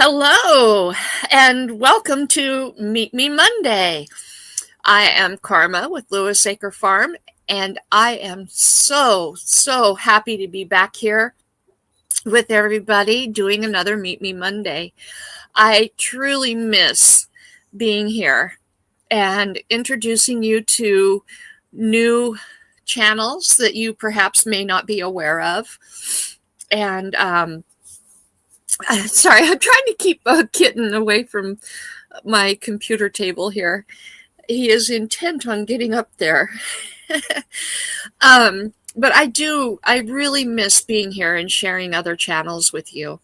Hello, and welcome to Meet Me Monday. I am Karma with Lewis Acre Farm, and I am so happy to be back here with everybody doing another Meet Me Monday. I truly miss being here and introducing you to new channels that you perhaps may not be aware of. And sorry, I'm trying to keep a kitten away from my computer table here. He is intent on getting up there. But I really miss being here and sharing other channels with you.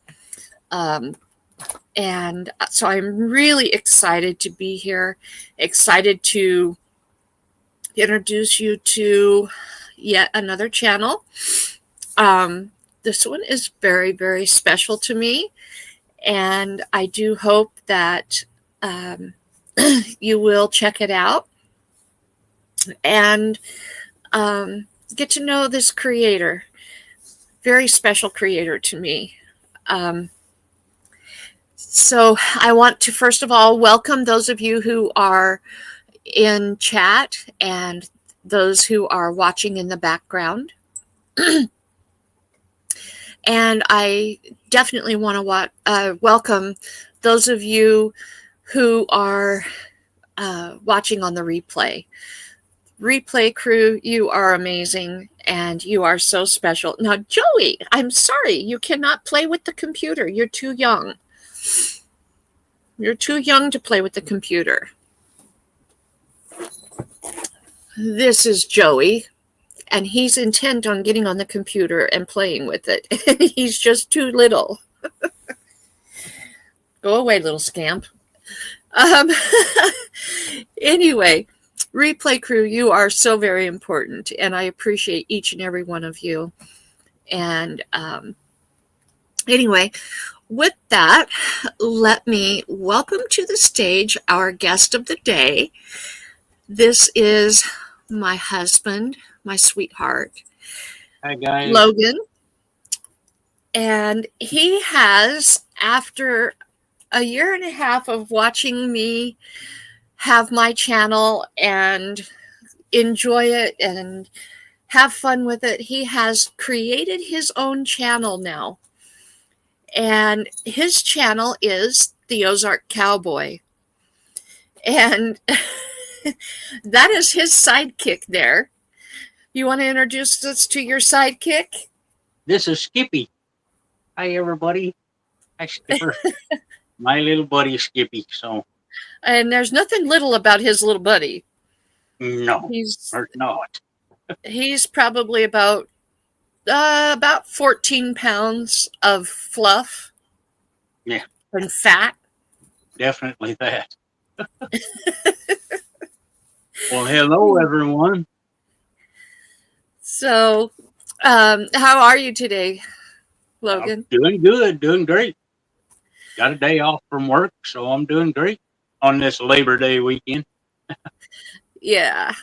And so I'm really excited to be here, excited to introduce you to yet another channel. This one is very special to me, and I do hope that you will check it out and get to know this creator. Very special creator to me. So I want to first of all welcome those of you who are in chat and those who are watching in the background. And I definitely want to welcome those of you who are watching on the replay. Replay crew, you are amazing and you are so special. Now, Joey, I'm sorry, you cannot play with the computer. You're too young. You're too young to play with the computer. This is Joey. And he's intent on getting on the computer and playing with it. He's just too little. Go away, little scamp. Anyway, replay crew, you are so very important, and I appreciate each and every one of you. And anyway, with that, let me welcome to the stage our guest of the day. This is my husband, my sweetheart. Hi, guys. Logan. And he has, after a year and a half of watching me have my channel and enjoy it and have fun with it, he has created his own channel now. And his channel is the Ozark Cowboy. And that is his sidekick there. You want to introduce us to your sidekick? This is Skippy. Hi, everybody. Hi, Skipper. My little buddy Skippy. So, And there's nothing little about his little buddy. no, or not. He's probably about 14 pounds of fluff. Yeah. And fat. Definitely that. Well, hello, everyone. So, how are you today, Logan? I'm doing good, doing great. Got a day off from work, so I'm doing great on this Labor Day weekend. Yeah.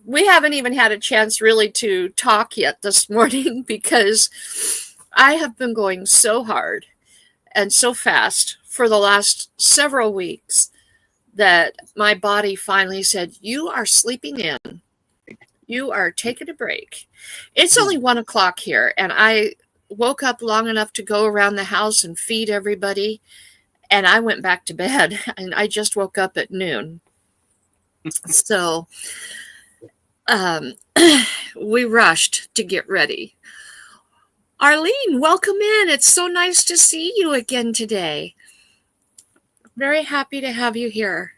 We haven't even had a chance really to talk yet this morning because I have been going so hard and so fast for the last several weeks that my body finally said, you are sleeping in. You are taking a break. It's only 1 o'clock here, and I woke up long enough to go around the house and feed everybody, and I went back to bed, and I just woke up at noon. So we rushed to get ready. Arlene, welcome in. It's so nice to see you again today. Very happy to have you here.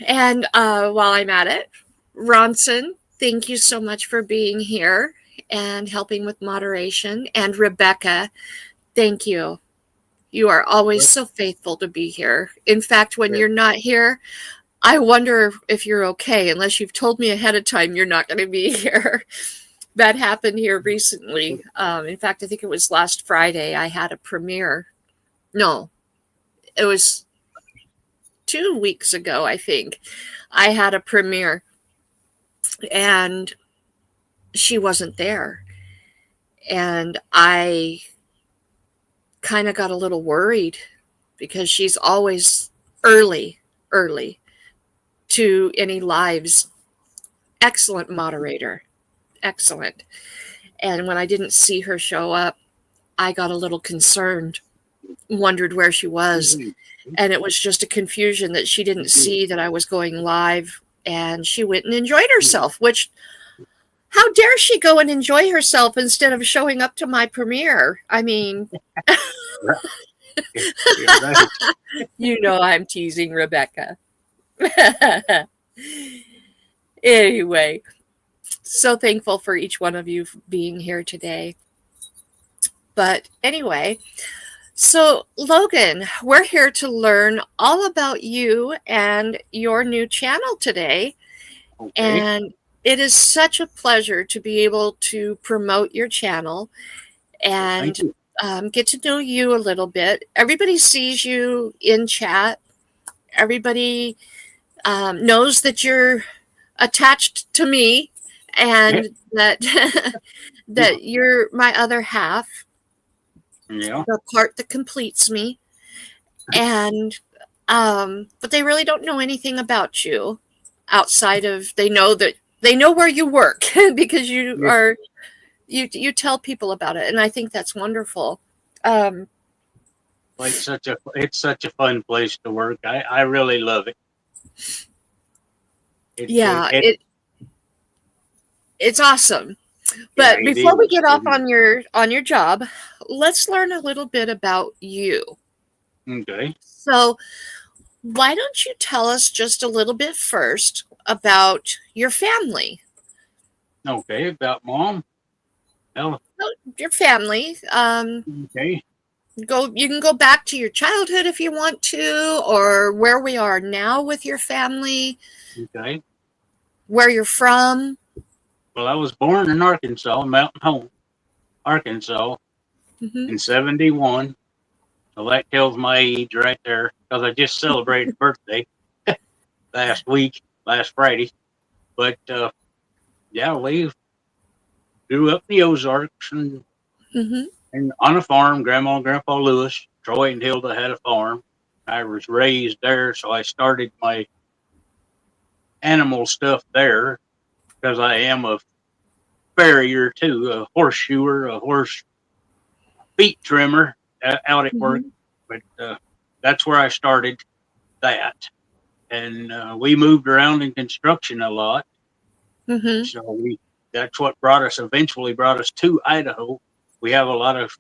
And while I'm at it, Ronson, thank you so much for being here and helping with moderation. And Rebecca, thank you. You are always so faithful to be here. In fact, when you're not here, I wonder if you're okay, unless you've told me ahead of time you're not going to be here. That happened here recently. In fact, I think it was last Friday. I had a premiere. No, it was 2 weeks ago, I think. I had a premiere and she wasn't there. And I kind of got a little worried because she's always early, early to any lives. Excellent moderator. Excellent. And when I didn't see her show up, I got a little concerned, wondered where she was. Mhm. And it was just a confusion that she didn't see that I was going live. And she went and enjoyed herself, which, how dare she go and enjoy herself instead of showing up to my premiere? I mean, Right. You're right. you know I'm teasing Rebecca. Anyway, so thankful for each one of you being here today. But anyway, so Logan, we're here to learn all about you and your new channel today. Okay. And it is such a pleasure to be able to promote your channel Thank and you. get to know you a little bit. Everybody sees you in chat. Everybody knows that you're attached to me and that that you're my other half, Yeah. the part that completes me. And but they really don't know anything about you outside of they know where you work because you Yeah. are you tell people about it, and I think that's wonderful. Um, Well, it's such a fun place to work. I really love it. yeah, It it's awesome. yeah, But it before we is. get It off is. on your job, let's learn a little bit about you. Okay. So, why don't you tell us just a little bit first about your family? Okay. About mom. Well, Your family. okay. You can go back to your childhood if you want to, or where we are now with your family, Okay. where you're from. Well, I was born in Arkansas, Mountain Home, Arkansas, Hmm. in '71. So that tells my age right there, because I just celebrated birthday last week, last Friday. But yeah, we grew up in the Ozarks Hmm. and on a farm. Grandma and Grandpa Lewis, Troy and Hilda had a farm. I was raised there, so I started my animal stuff there because I am a farrier too, a horseshoer, a horse feet trimmer out at work. Hmm. But that's where I started that. And we moved around in construction a lot. Hmm. So that's what eventually brought us to Idaho. We have a lot of,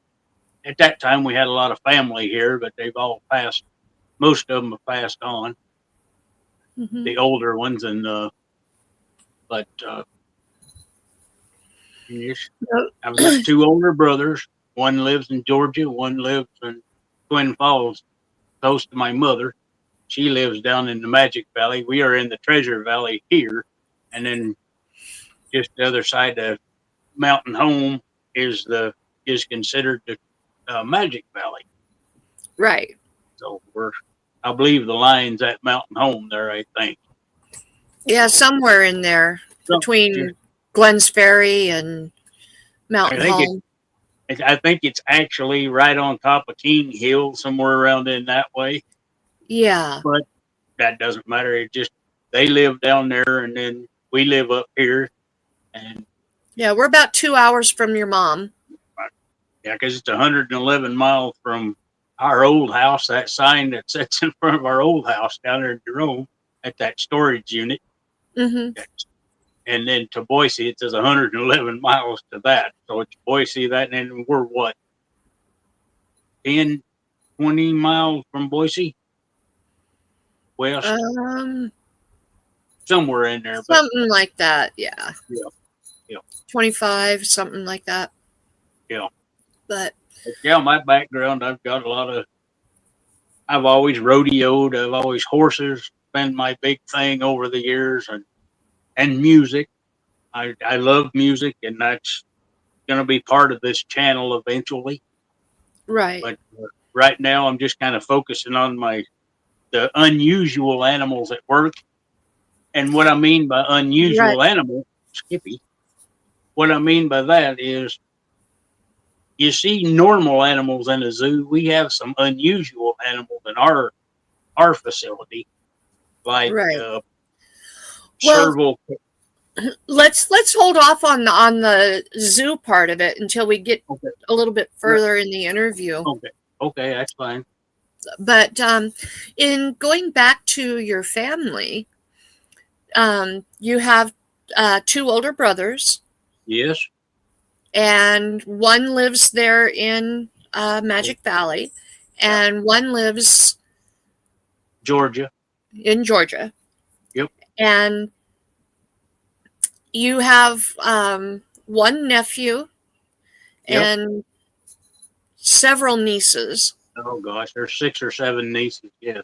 at that time, we had a lot of family here, but they've all passed, most of them have passed on, Hmm. the older ones. But yes, I've got two older brothers. One lives in Georgia, one lives in Twin Falls, close to my mother. She lives down in the Magic Valley. We are in the Treasure Valley here. And then just the other side of Mountain Home is considered the Magic Valley. Right. So I believe the line's at Mountain Home there. I think. Yeah, somewhere in there So between Glens Ferry and I Mountain think Home. I think it's actually right on top of King Hill, somewhere around in that way. Yeah. But that doesn't matter. It just they live down there, and then we live up here. And Yeah, we're about 2 hours from your mom. yeah, because it's 111 miles from our old house. That sign that sits in front of our old house down there in Jerome at that storage unit. Hmm. And then to Boise, it says 111 miles to that. So it's Boise, that, and then we're what, 10, 20 miles from Boise west, Um, somewhere in there. But something like that. Yeah. yeah, yeah, 25, something like that. yeah. But But yeah, my background, I've always rodeoed. I've always horses been my big thing over the years, and music. I love music, and that's going to be part of this channel eventually. right. But right now, I'm just kind of focusing on the unusual animals at work. And what I mean by Right. unusual animal, Skippy, what I mean by that is you see normal animals in a zoo. We have some unusual animals in our facility, like Right. Well, serval. let's hold off on the zoo part of it until we get Okay, a little bit right, further in the interview. okay, okay, that's fine. But in going back to your family, you have two older brothers, Yes, and one lives there in Magic Valley, yeah, and one lives Georgia. in Georgia. Yep, And you have one nephew yep. and several nieces, Oh gosh, there's 6 or 7 nieces. Yes,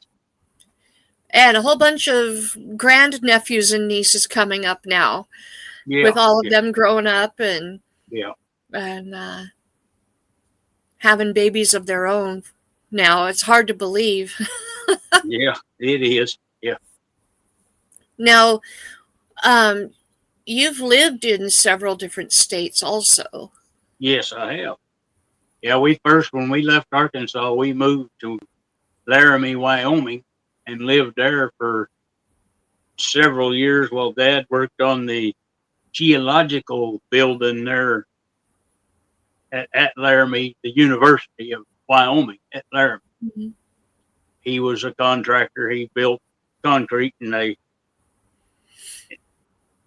and a whole bunch of grandnephews and nieces coming up now, yeah, with all of yeah, them growing up yeah, and having babies of their own now. It's hard to believe. yeah. It is. Yeah. Now, um, you've lived in several different states also. Yes, I have. Yeah, we first when we left Arkansas, we moved to Laramie, Wyoming, and lived there for several years while Dad worked on the geological building there at Laramie, the University of Wyoming at Laramie. Mm-hmm. He was a contractor. He built concrete, and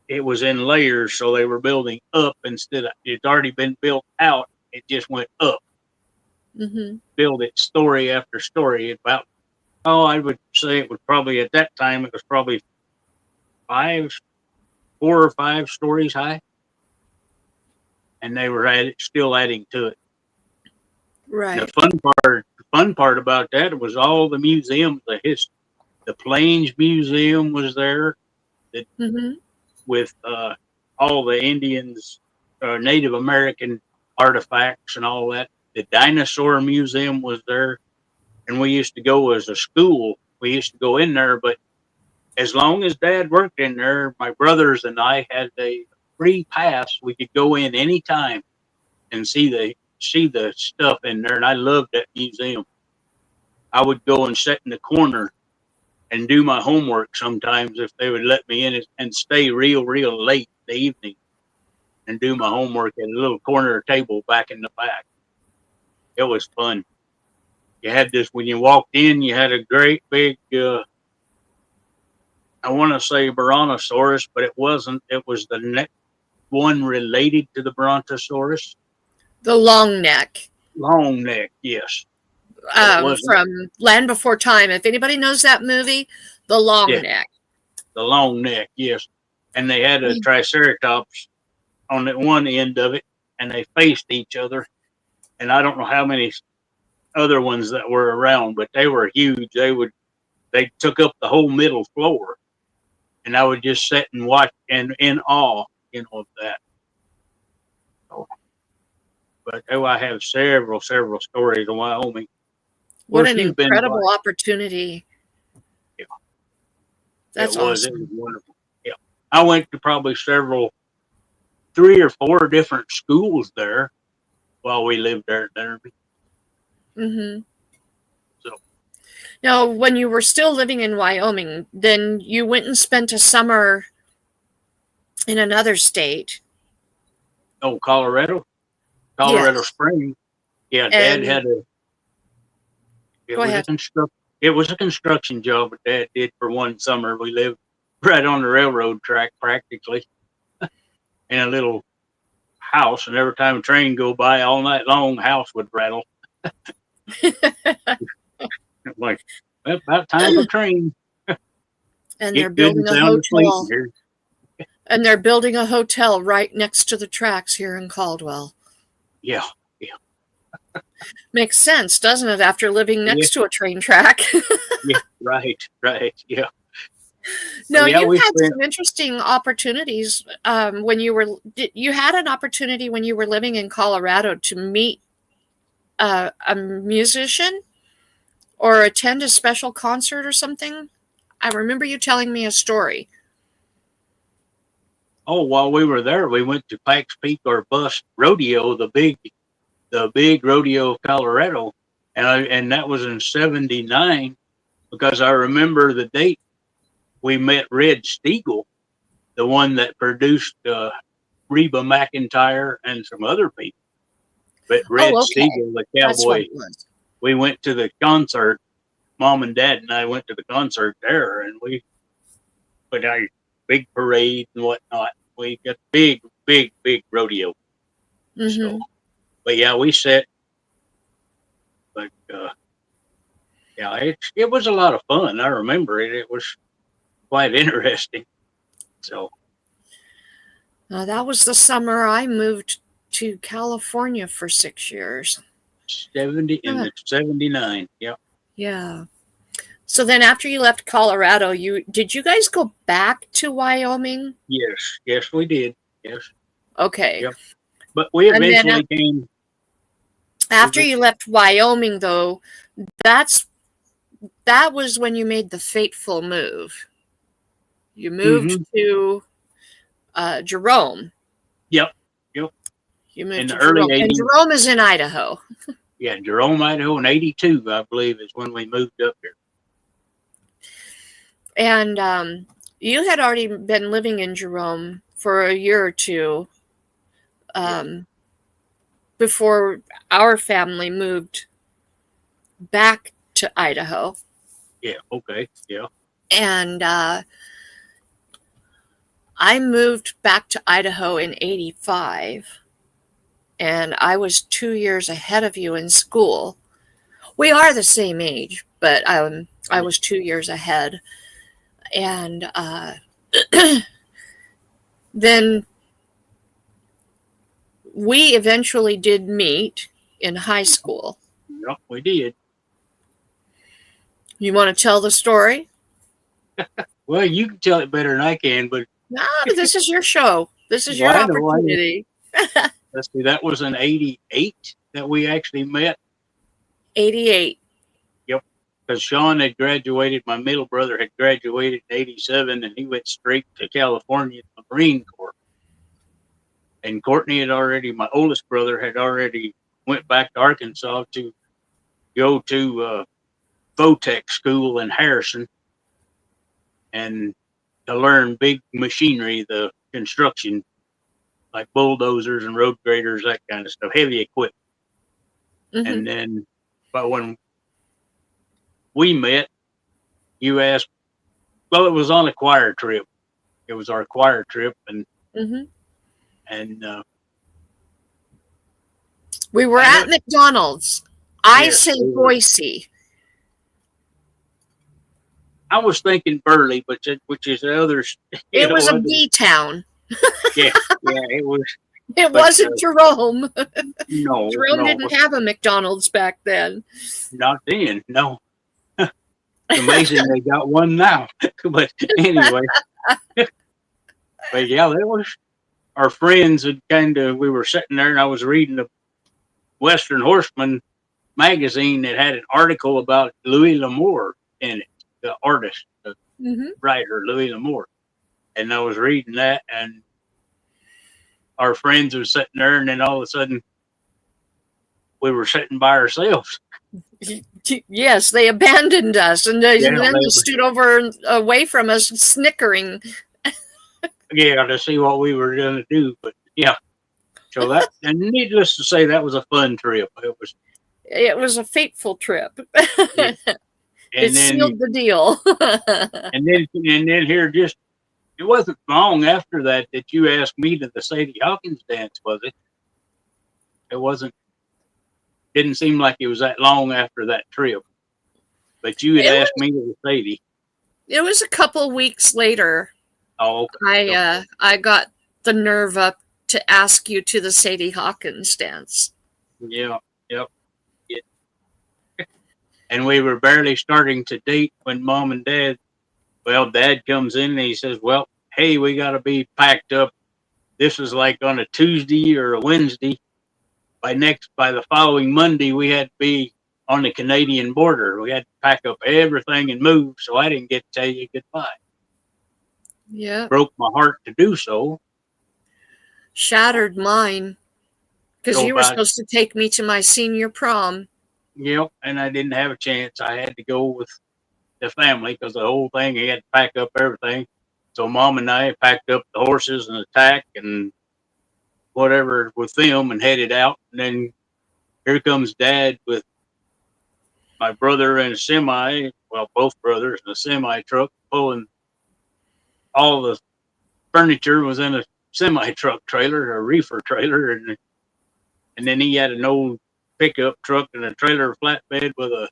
it was in layers, so they were building up instead of it's already been built out. It just went up, Mm-hmm. build it story after story. About I would say it was probably at that time it was probably 4 or 5 stories high, and they were still adding to it. And Right. the fun part about that was all the museums. The Plains Museum was there Mm-hmm. with all the Indians, Native American artifacts and all that. The Dinosaur Museum was there, and we used to go as a school. We used to go in there, but as long as Dad worked in there, my brothers and I had a free pass. We could go in anytime and see the stuff in there, and I loved that museum. I would go and sit in the corner and do my homework sometimes if they would let me in and stay real late in the evening and do my homework at a little corner table back in the back. It was fun. You had this when you walked in. You had a great big. I want to say Brontosaurus, but it wasn't. It was the next one related to the Brontosaurus. The long neck, Long neck, yes, but it wasn't. from Land Before Time. If anybody knows that movie, the long Yeah, neck. the long neck, yes. And they had a Triceratops on the one end of it, and they faced each other. And I don't know how many other ones that were around, but they were huge. They took up the whole middle floor, and I would just sit and watch and in awe, of that. So, but I have several stories in Wyoming. Of What course, an you've been by. incredible opportunity. Yeah, it That's was. It was awesome. wonderful. Yeah, I went to probably 3 or 4 different schools there while we lived there. Mm-hmm. So, Now, when you were still living in Wyoming, then you went and spent a summer in another state. Colorado, Colorado Yes. Springs. Yeah, Dad And had a. It go was a ahead. construct. It was a construction job that Dad did for one summer. We lived right on the railroad track, practically, in a little house. And every time a train go by all night long, the house would rattle. Like, well, about time for train. And they're Get good building and a sound asleep hotel. here. And they're building a hotel right next to the tracks here in Caldwell. Yeah, yeah, Makes sense, doesn't it, after living yeah, next to a train track? yeah. Right. Yeah. So No, yeah, you've we had spent. some interesting opportunities when you had an opportunity when you were living in Colorado to meet a musician or attend a special concert or something. I remember you telling me a story. Oh, while we were there, we went to Pikes Peak or Bus Rodeo, the big the big rodeo of Colorado, and that was in '79 because I remember the date we met Red Steagle, the one that produced Reba McEntire and some other people. But Red Oh, okay. Steagle, the That's what cowboy, it was. we went to the concert. Mom and Dad and I went to the concert there, and we put a big parade and whatnot. We got big, big, big rodeo. So, Mm-hmm. but yeah, we set. But yeah, it was a lot of fun. I remember it. It was quite interesting. So That was the summer I moved to California for 6 years. 70 in Huh. the 79. Yeah. Yeah. So then after you left Colorado, you guys go back to Wyoming? Yes. Yes, we did. Yes. Okay. Yep. But we And then eventually came. after you left Wyoming though, that was when you made the fateful move. You moved Mm-hmm. to Jerome. Yep. Yep. You moved In to the early Jerome. And 80s. Jerome is in Idaho. Yeah, Jerome, Idaho, in '82, I believe, is when we moved up here. And you had already been living in Jerome for a year or two before our family moved back to Idaho. Yeah. Okay. Yeah. And I moved back to Idaho in '85. And I was 2 years ahead of you in school. We are the same age, but I was 2 years ahead. And then we eventually did meet in high school. Yep, we did. You want to tell the story? Well, you can tell it better than I can, but No, but this is your show. This is your well, I know. opportunity. Let's see, that was in '88 that we actually met. 88. Yep. Because Sean had graduated, my middle brother had graduated in '87, and he went straight to California to the Marine Corps. And Courtney had already, my oldest brother had already went back to Arkansas to go to Votech school in Harrison and to learn big machinery, the construction, like bulldozers and road graders, that kind of stuff, heavy equipment. Mm-hmm. And then, but when we met, you asked, well, it was on a choir trip. It was our choir trip, and Mm-hmm. We were at McDonald's. I say Boise. I was thinking Burley, which is the other. It was a B town. Yeah, it was. It wasn't Jerome. No, Jerome didn't have a McDonald's back then. Not then, no. It's amazing they got one now. But anyway, but yeah, that was our friends. Had we were sitting there, and I was reading the Western Horseman magazine that had an article about Louis L'Amour in it, the artist, the writer Louis L'Amour, and I was reading that, and our friends were sitting there, and then all of a sudden, we were sitting by ourselves. Yes, they abandoned us, and then they stood over away from us, snickering. Yeah, to see what we were going to do, but yeah. So that, and needless to say, that was a fun trip. It was a fateful trip. Yeah. It sealed the deal. and then here, just it wasn't long after that you asked me to the Sadie Hawkins dance, was it? It wasn't. Didn't seem like it was that long after that trip. But you had asked me to the Sadie. It was a couple weeks later. Oh, okay. I got the nerve up to ask you to the Sadie Hawkins dance. Yeah. Yep. Yeah. And we were barely starting to date when Mom and Dad. Well, Dad comes in and he says, "Well, hey, we got to be packed up. This is like on a Tuesday or a Wednesday. By the following Monday, we had to be on the Canadian border. We had to pack up everything and move. So I didn't get to tell you goodbye. Yeah. Broke my heart to do so. Shattered mine. Because So you were about, supposed to take me to my senior prom. yep, and I didn't have a chance. I had to go with the family because the whole thing, he had to pack up everything. So Mom and I packed up the horses and the tack and whatever with them and headed out. And then here comes Dad with my brother and a semi, well, both brothers in a semi truck pulling all the furniture was in a semi truck trailer, a reefer trailer, and then he had an old pickup truck and a trailer flatbed with a.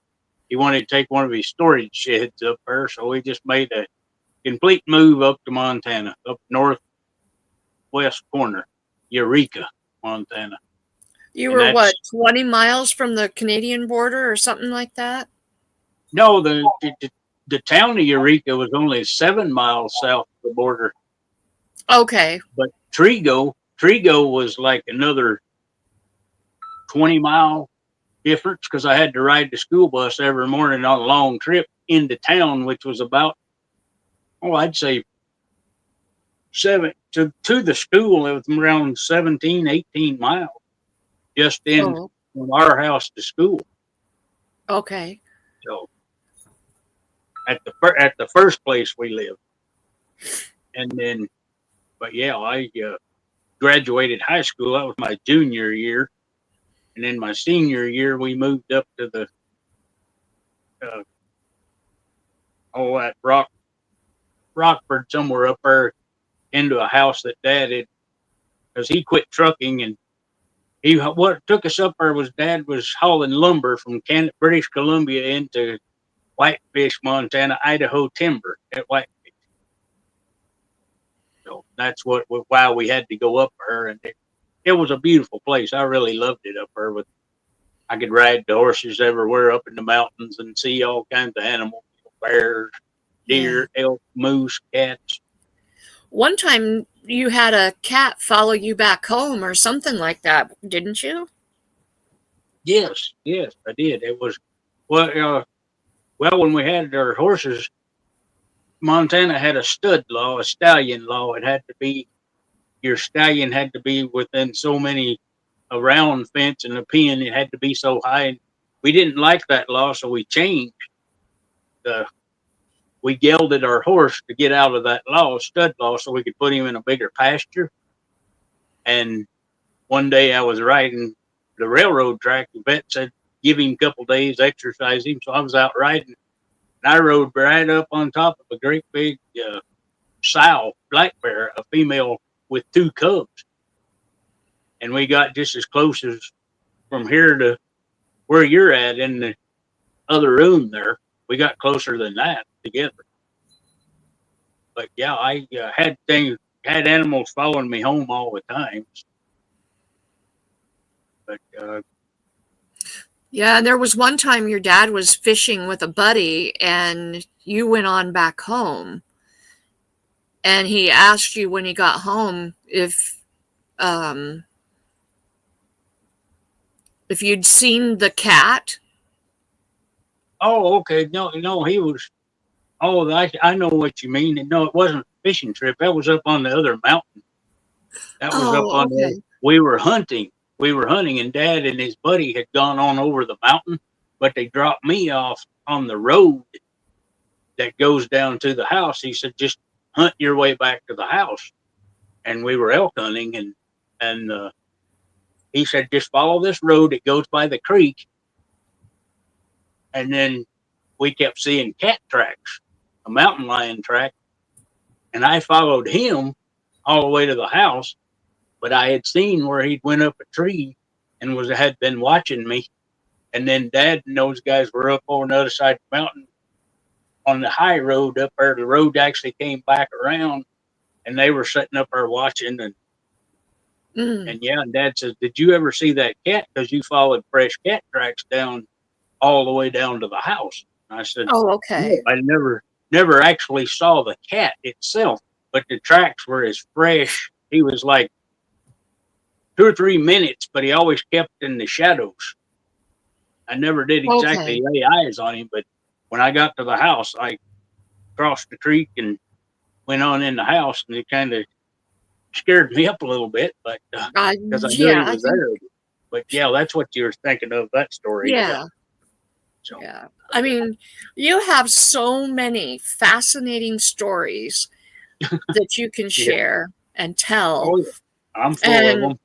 He wanted to take one of his storage sheds up there, so we just made a complete move up to Montana, up northwest corner, Eureka, Montana, You and were what, that's 20 miles from the Canadian border or something like that? no the town of Eureka was only 7 miles south of the border, Okay. but Trigo was like another 20-mile difference because I had to ride the school bus every morning on a long trip into town, which was about, I'd say seven to the school. It was around 17, 18 miles just in Oh, from our house to school. okay. So at the first place we lived, and then, but yeah, I graduated high school. That was my junior year, and then my senior year we moved up to the uh, at Rockford somewhere up there into a house that Dad had, because he quit trucking, and what took us up there was Dad was hauling lumber from British Columbia into Whitefish, Montana, Idaho timber at Whitefish. So that's why we had to go up there, and it was a beautiful place. I really loved it up there. With I could ride the horses everywhere up in the mountains and see all kinds of animals, bears, Yeah. deer, elk, moose, cats. One time you had a cat follow you back home or something like that, didn't you? Yes, yes, I did. It was well, when we had our horses, Montana had a stud law, a stallion law. It had to be your stallion had to be within so many a round fence and a pen. It had to be so high. And we didn't like that law, so we changed the. We gelded our horse to get out of that law, stud law, so we could put him in a bigger pasture. And one day I was riding the railroad track. The vet said, "Give him a couple days, exercise him." So I was out riding, and I rode right up on top of a great big sow black bear, a female with two cubs, and we got just as close as from here to where you're at in the other room there. We got closer than that together. But yeah, I had animals following me home all the time. But Yeah, there was one time your dad was fishing with a buddy and you went on back home. And he asked you when he got home um if you'd seen the cat. oh, okay, no, he was. Oh, I know what you mean. No, it wasn't a fishing trip. That was up on the other mountain. That was up Oh, on the. okay. We were hunting. We were hunting, and Dad and his buddy had gone on over the mountain, but they dropped me off on the road that goes down to the house. He said, "Just hunt your way back to the house." And we were elk hunting, and he said, "Just follow this road. It goes by the creek." And then we kept seeing cat tracks, a mountain lion track, and I followed him all the way to the house. But I had seen where he'd went up a tree and had been watching me. And then Dad and those guys were up on the other side of the mountain on the high road up there. The road actually came back around, and they were sitting up there watching. Mm. And yeah, and Dad says, "Did you ever see that cat? Because you followed fresh cat tracks down all the way down to the house." And I said, Oh, "No, okay. I never actually saw the cat itself, but the tracks were as fresh." He was like 2 or 3 minutes, but he always kept in the shadows. I never did Okay. exactly lay eyes on him, but when I got to the house, I crossed the creek and went on in the house, and it kind of scared me up a little bit, but because I knew he Yeah, I was think there. But yeah, that's what you're thinking of, that story. Yeah. So, Yeah. I mean, you have so many fascinating stories that you can yeah. share and tell. Oh, yeah. I'm full of And them.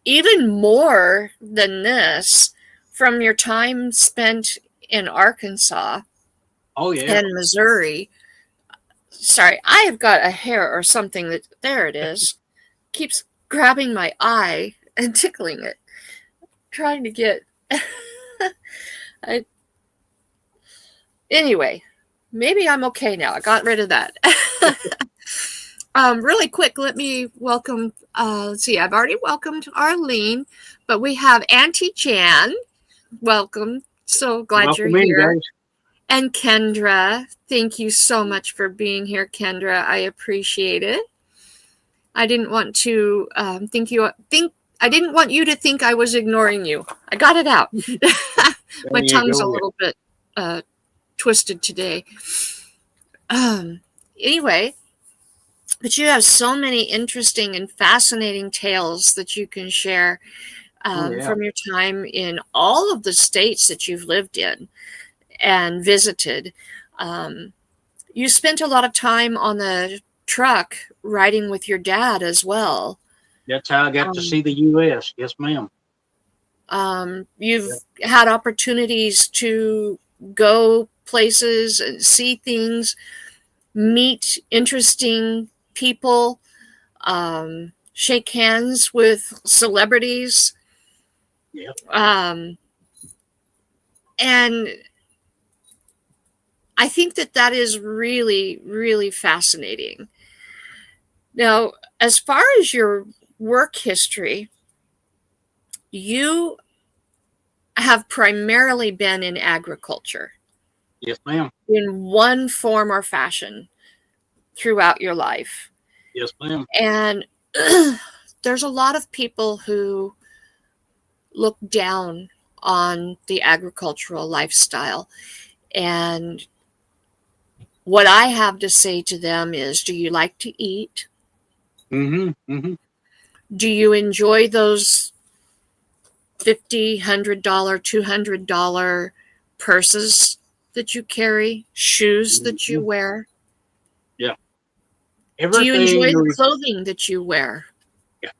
even more than this, from your time spent in Arkansas Oh, yeah. and Missouri. Sorry, I have got a hair or something that, there it is, keeps grabbing my eye and tickling it, trying to get. I, anyway, maybe I'm okay now. I got rid of that. Really quick, let me welcome. Let's see, I've already welcomed Arlene, but we have Auntie Jan. Welcome. So glad you're Welcome in, here. guys. And Kendra, thank you so much for being here, Kendra. I appreciate it. I didn't want to I didn't want you to think I was ignoring you. I got it out. My tongue's a little bit twisted today. Anyway, but you have so many interesting and fascinating tales that you can share from your time in all of the states that you've lived in and visited. You spent a lot of time on the truck riding with your dad as well. That's how I got to see the U.S. Yes, ma'am. You've had opportunities to go places and see things, meet interesting people, shake hands with celebrities. Yeah. And I think that is really, really fascinating. Now, as far as your work history, you have primarily been in agriculture. Yes, ma'am. In one form or fashion throughout your life. Yes, ma'am. And there's a lot of people who look down on the agricultural lifestyle. And what I have to say to them is, do you like to eat? Mm-hmm. Mm-hmm. Do you enjoy those $50, $100, $200 purses that you carry, shoes that you wear? Yeah. Do you enjoy Everything. the clothing that you wear? Yeah.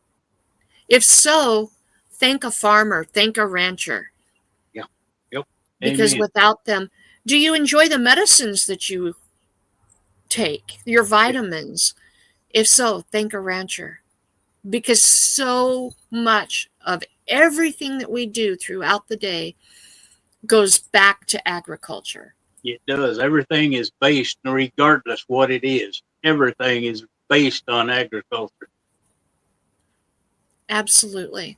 If so, thank a farmer, thank a rancher. Yeah. Yep. Because Amen. without them, do you enjoy the medicines that you take, your vitamins? If so, thank a rancher. Because so much of everything that we do throughout the day goes back to agriculture. It does. Everything is based, regardless what it is. Everything is based on agriculture. Absolutely.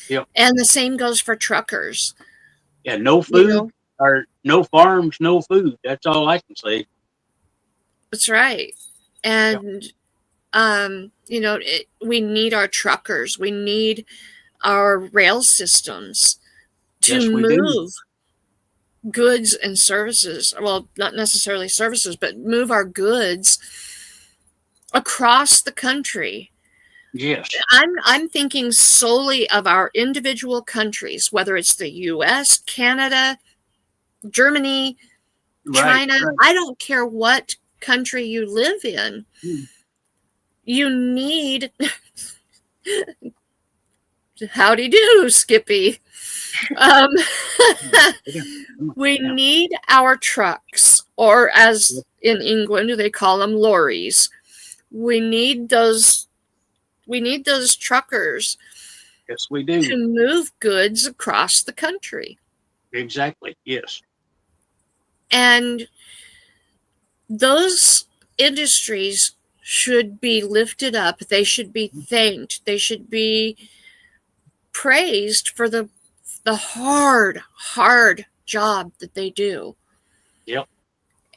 Yep. And the same goes for truckers. Yeah. No food or no farms, no food. That's all I can say. That's right. And we need our truckers. We need our rail systems to move goods and services. Well, not necessarily services, but move our goods across the country. Yes. I'm thinking solely of our individual countries, whether it's the US, Canada, Germany, China. Right. I don't care what country you live in. You need howdy do, Skippy. We need our trucks, or as in England they call them lorries. We need those truckers. Yes, we do. To move goods across the country. Exactly. Yes. And those industries should be lifted up. They should be thanked. They should be praised for the hard job that they do. Yep.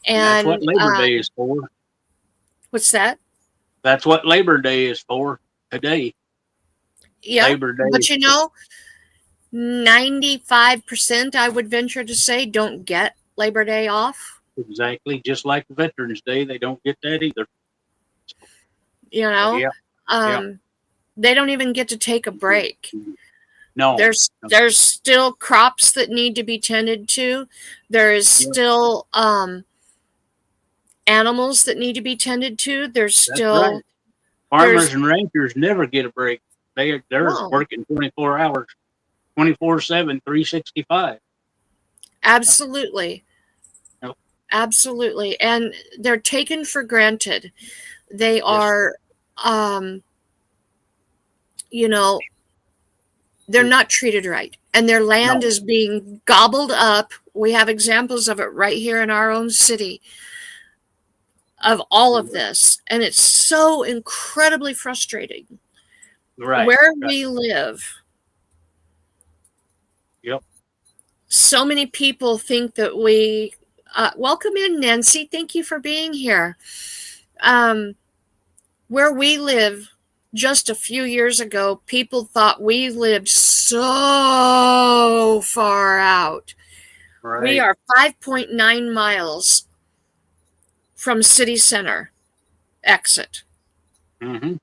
And that's what Labor Day is for. What's that? That's what Labor Day is for today. Yeah. Labor Day. But 95%, I would venture to say, don't get Labor Day off. Exactly. Just like Veterans Day, they don't get that either. They don't even get to take a break. No. There's still crops that need to be tended to. There is still animals that need to be tended to. There's still right. Farmers and ranchers never get a break. They're working 24 hours, 24/7, 365. Absolutely. Yep. Absolutely. And they're taken for granted. They are, they're not treated right. And their land is being gobbled up. We have examples of it right here in our own city of all of this. And it's so incredibly frustrating. Where we live. Yep. So many people think that we welcome in, Nancy. Thank you for being here. Where we live, just a few years ago, people thought we lived so far out. Right. We are 5.9 miles from city center exit. Mm-hmm.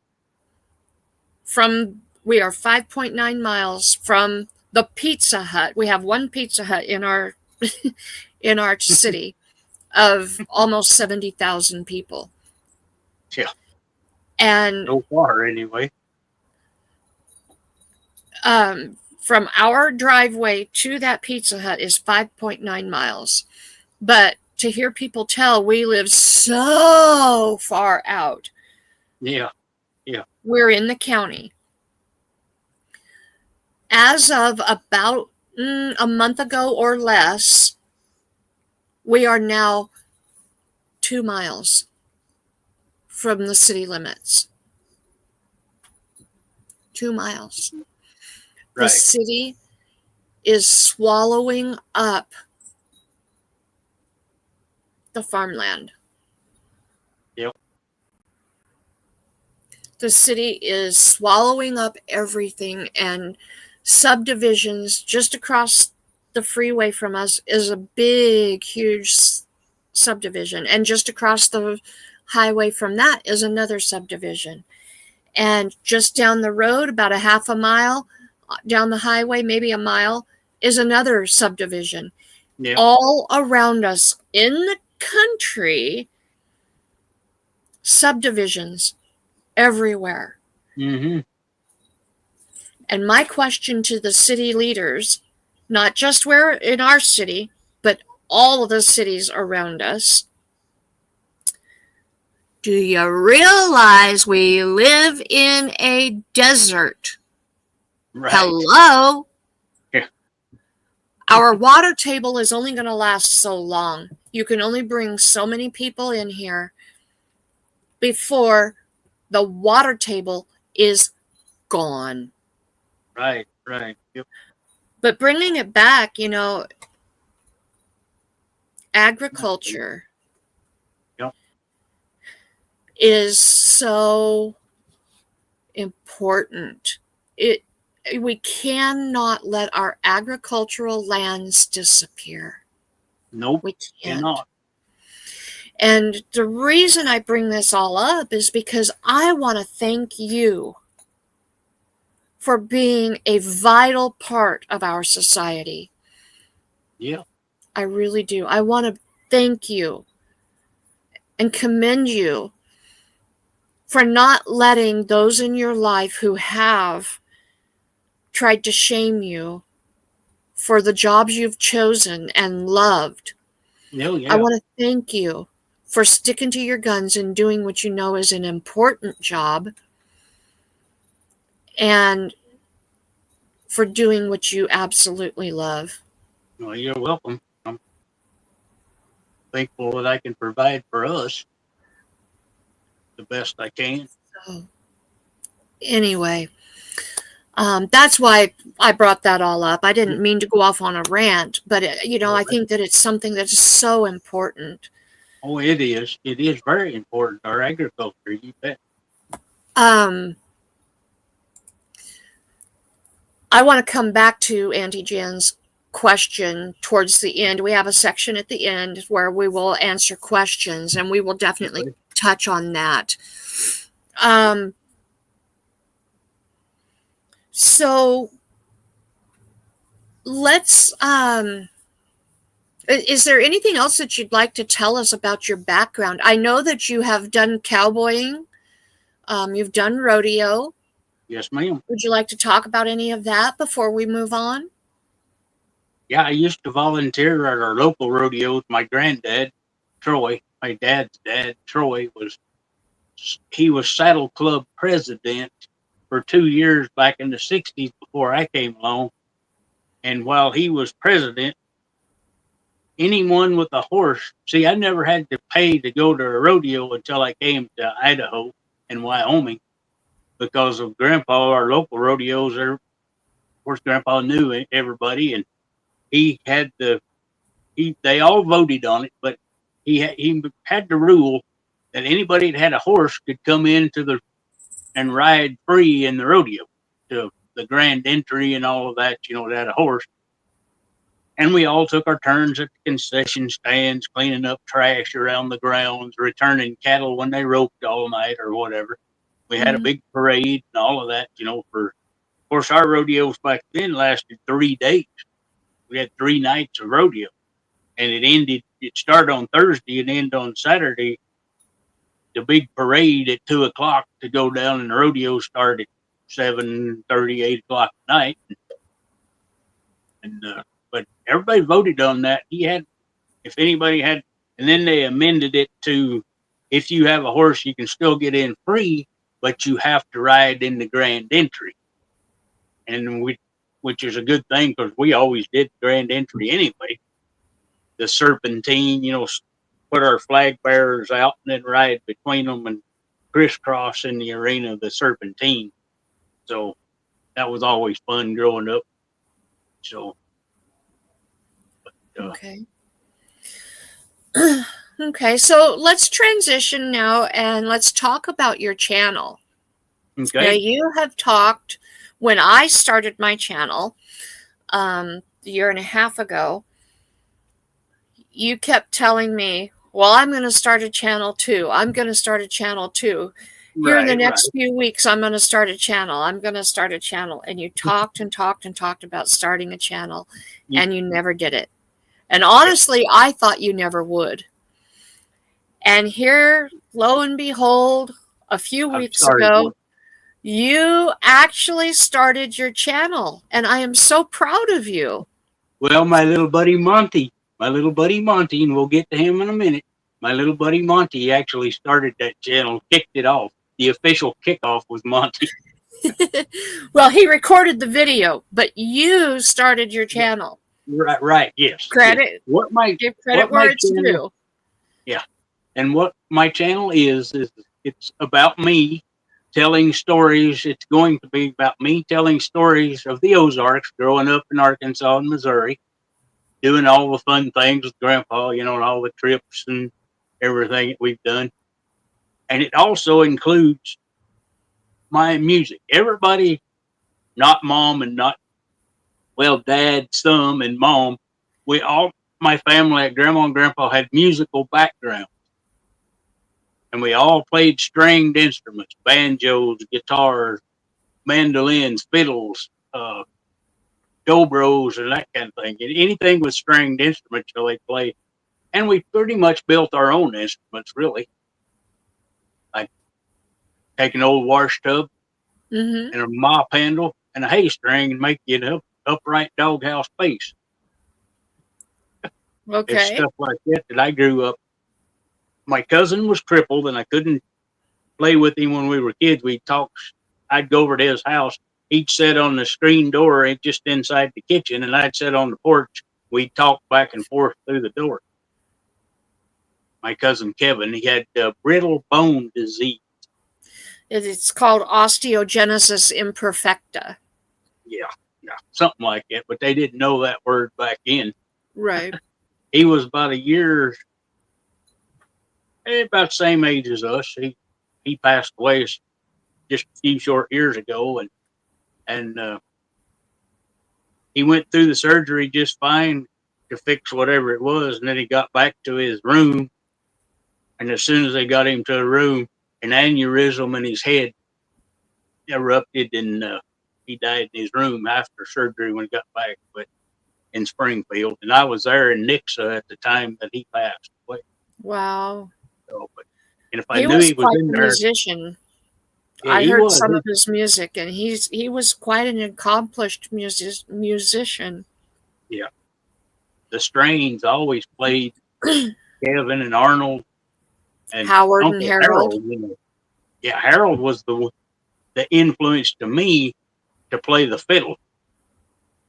We are 5.9 miles from the Pizza Hut. We have one Pizza Hut in our in our city of almost 70,000 people. Yeah. And so far anyway. From our driveway to that Pizza Hut is 5.9 miles. But to hear people tell we live so far out. Yeah. Yeah. We're in the county. As of about a month ago or less, we are now 2 miles from the city limits. 2 miles. Right. The city is swallowing up the farmland. Yep. The city is swallowing up everything, and subdivisions just across the freeway from us is a big, huge subdivision. And just across the highway from that is another subdivision. And just down the road, about a half a mile down the highway, maybe a mile, is another subdivision. Yep. All around us in the country, subdivisions everywhere. Mm-hmm. And my question to the city leaders, not just where in our city, but all of the cities around us, do you realize we live in a desert? Right. Hello? Yeah. Our water table is only going to last so long. You can only bring so many people in here before the water table is gone. Right, right. Yep. But bringing it back, agriculture is so important. We cannot let our agricultural lands disappear. Nope, we cannot. And the reason I bring this all up is because I want to thank you for being a vital part of our society. Yeah. I really do. I want to thank you and commend you for not letting those in your life who have tried to shame you for the jobs you've chosen and loved. Oh, yeah. I want to thank you for sticking to your guns and doing what you know is an important job, and for doing what you absolutely love. Well, you're welcome. I'm thankful that I can provide for us the best I can. So, anyway, that's why I brought that all up. I didn't mean to go off on a rant, but I think that it's something that's so important. Oh, it is. It is very important. Our agriculture, you bet. I want to come back to Auntie Jan's question towards the end. We have a section at the end where we will answer questions, and we will definitely touch on that. So let's is there anything else that you'd like to tell us about your background? I know that you have done cowboying, you've done rodeo. Yes, ma'am. Would you like to talk about any of that before we move on? Yeah, I used to volunteer at our local rodeos. My granddad, Troy, my dad's dad, Troy, he was Saddle Club president for 2 years back in the 60s before I came along. And while he was president, anyone with a horse, see, I never had to pay to go to a rodeo until I came to Idaho and Wyoming because of Grandpa. Our local rodeos, of course, Grandpa knew everybody, and he had they all voted on it, but he had the rule that anybody that had a horse could come into the and ride free in the rodeo to the grand entry and all of that, that had a horse. And we all took our turns at the concession stands, cleaning up trash around the grounds, returning cattle when they roped all night or whatever. We had a Mm-hmm. big parade and all of that, for, of course, our rodeos back then lasted 3 days. We had 3 nights of rodeo, and it started on Thursday and ended on Saturday. The big parade at 2 o'clock to go down, and the rodeo started at 7:30, 8 o'clock at night. But everybody voted on that. If anybody had, and then they amended it to, if you have a horse, you can still get in free, but you have to ride in the grand entry. And which is a good thing because we always did grand entry anyway. The serpentine, put our flag bearers out and then ride between them and crisscross in the arena of the serpentine. So that was always fun growing up. So, Okay. Okay, so let's transition now and let's talk about your channel. Now, okay. you have talked when I started my channel a year and a half ago. You kept telling me, well, I'm going to start a channel too. I'm going to start a channel too. Here in the Right, right. next few weeks, I'm going to start a channel. I'm going to start a channel. And you talked and talked and talked about starting a channel, Yeah, and you never did it. And honestly, I thought you never would. And here, lo and behold, a few I've weeks started one. ago, you actually started your channel. And I am so proud of you. Well, my little buddy Monty, and we'll get to him in a minute. My little buddy Monty actually started that channel, kicked it off. The official kickoff was Monty. Well, he recorded the video, but you started your channel. Right, right, yes, yes. Credit, give credit What where my it's channel, due. yeah, and what my channel is it's about me telling stories. It's going to be about me telling stories of the Ozarks, growing up in Arkansas and Missouri, doing all the fun things with Grandpa, and all the trips and everything that we've done. And it also includes my music. Everybody, not mom and not, well, dad, some, and mom, my family, Grandma and Grandpa, had musical background. And we all played stringed instruments, banjos, guitars, mandolins, fiddles, dobros, and that kind of thing. And anything with stringed instruments, they play. And we pretty much built our own instruments, really. Like take an old wash tub Mm-hmm. and a mop handle and a hay string and make you an upright doghouse base. It's Okay. stuff like that I grew up. My cousin was crippled and I couldn't play with him when we were kids. We'd talk. I'd go over to his house. He'd sit on the screen door just inside the kitchen, and I'd sit on the porch. We'd talk back and forth through the door. My cousin Kevin, he had brittle bone disease. It's called osteogenesis imperfecta. Yeah, something like that. But they didn't know that word back then. Right. He was about a year, about the same age as us. He passed away just a few short years ago, and he went through the surgery just fine to fix whatever it was, and then he got back to his room. And as soon as they got him to the room, an aneurysm in his head erupted, and he died in his room after surgery when he got back. But in Springfield, and I was there in Nixa at the time that he passed away. Wow. So, and if I He knew was he was quite in the there, musician. yeah, I he heard was. some of his music, and he was quite an accomplished musician. Yeah, the Strains always played Kevin and Arnold and Howard and Uncle Harold. Harold. Yeah, Harold was the influence to me to play the fiddle,